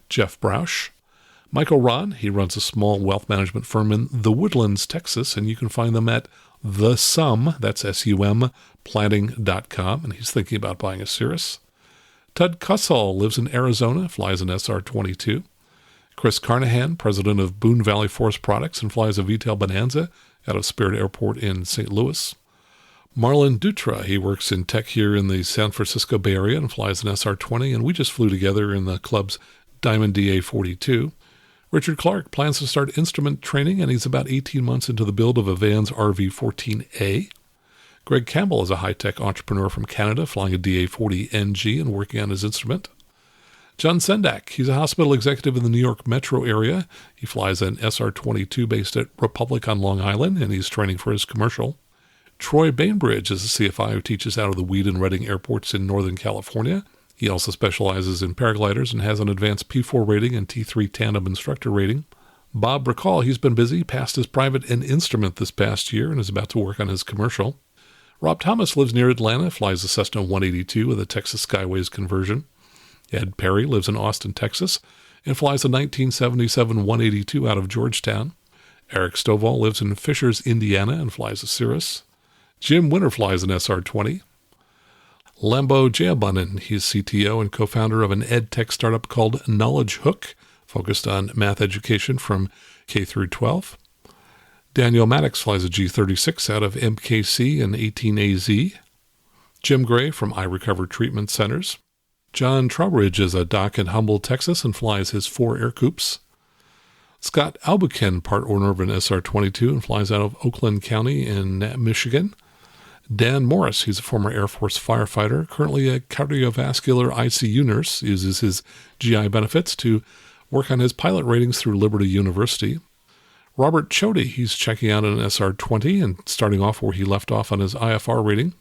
Jeff Brausch. Michael Ron, he runs a small wealth management firm in The Woodlands, Texas, and you can find them at The Sum, that's S-U-M, planning.com, and he's thinking about buying a Cirrus. Tud Cussall lives in Arizona, flies an SR-22. Chris Carnahan, president of Boone Valley Forest Products, and flies a VTOL Bonanza out of Spirit Airport in St. Louis. Marlon Dutra, he works in tech here in the San Francisco Bay Area and flies an SR-20, and we just flew together in the club's Diamond DA-42. Richard Clark plans to start instrument training, and he's about 18 months into the build of a Vans RV-14A. Greg Campbell is a high-tech entrepreneur from Canada, flying a DA-40NG and working on his instrument. John Sendak, he's a hospital executive in the New York metro area. He flies an SR-22 based at Republic on Long Island, and he's training for his commercial. Troy Bainbridge is a CFI who teaches out of the Weed and Redding airports in Northern California. He also specializes in paragliders and has an advanced P4 rating and T3 tandem instructor rating. Bob Recall, he's been busy, passed his private and instrument this past year and is about to work on his commercial. Rob Thomas lives near Atlanta, flies a Cessna 182 with a Texas Skyways conversion. Ed Perry lives in Austin, Texas, and flies a 1977 182 out of Georgetown. Eric Stovall lives in Fishers, Indiana, and flies a Cirrus. Jim Winter flies an SR20. Lambo Jayabanan, he's CTO and co-founder of an ed tech startup called Knowledge Hook, focused on math education from K through 12. Daniel Maddox flies a G36 out of MKC and 18AZ. Jim Gray from iRecover Treatment Centers. John Trowbridge is a doc in Humble, Texas, and flies his 4 air coupes. Scott Albuquerque, part owner of an SR22, and flies out of Oakland County in Michigan. Dan Morris, he's a former Air Force firefighter, currently a cardiovascular ICU nurse, uses his GI benefits to work on his pilot ratings through Liberty University. Robert Chody, he's checking out an SR20 and starting off where he left off on his IFR rating.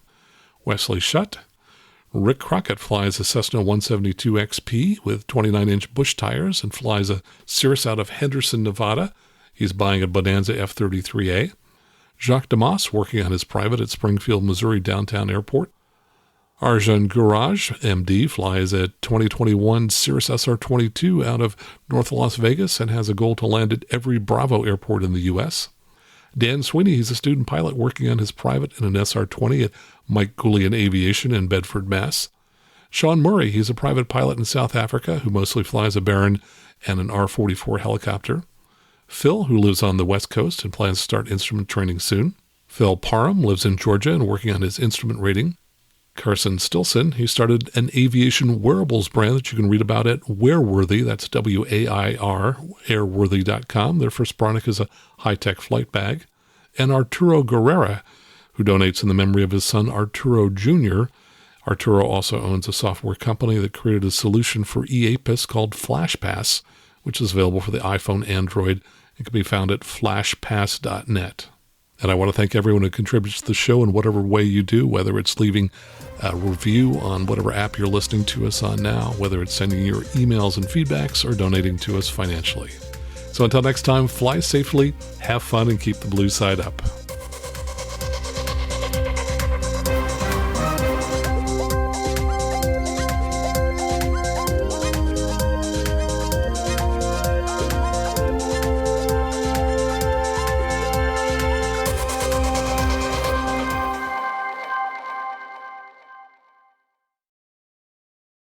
Wesley Shutt. Rick Crockett flies a Cessna 172 XP with 29-inch bush tires and flies a Cirrus out of Henderson, Nevada. He's buying a Bonanza F-33A. Jacques Damas working on his private at Springfield, Missouri Downtown Airport. Arjun Guraj, MD, flies a 2021 Cirrus SR20 out of North Las Vegas and has a goal to land at every Bravo airport in the U.S. Dan Sweeney, he's a student pilot working on his private in an SR20 at Mike Goulian Aviation in Bedford, Mass. Sean Murray, he's a private pilot in South Africa who mostly flies a Baron and an R-44 helicopter. Phil, who lives on the West Coast and plans to start instrument training soon. Phil Parham lives in Georgia and working on his instrument rating. Carson Stilson, he started an aviation wearables brand that you can read about at Wearworthy, that's W-A-I-R, airworthy.com. Their first product is a high-tech flight bag. And Arturo Guerrera, who donates in the memory of his son Arturo Jr. Arturo also owns a software company that created a solution for EAPIS called FlashPass, which is available for the iPhone, Android. It can be found at flashpass.net. And I want to thank everyone who contributes to the show in whatever way you do, whether it's leaving a review on whatever app you're listening to us on now, whether it's sending your emails and feedbacks or donating to us financially. So until next time, fly safely, have fun, and keep the blue side up.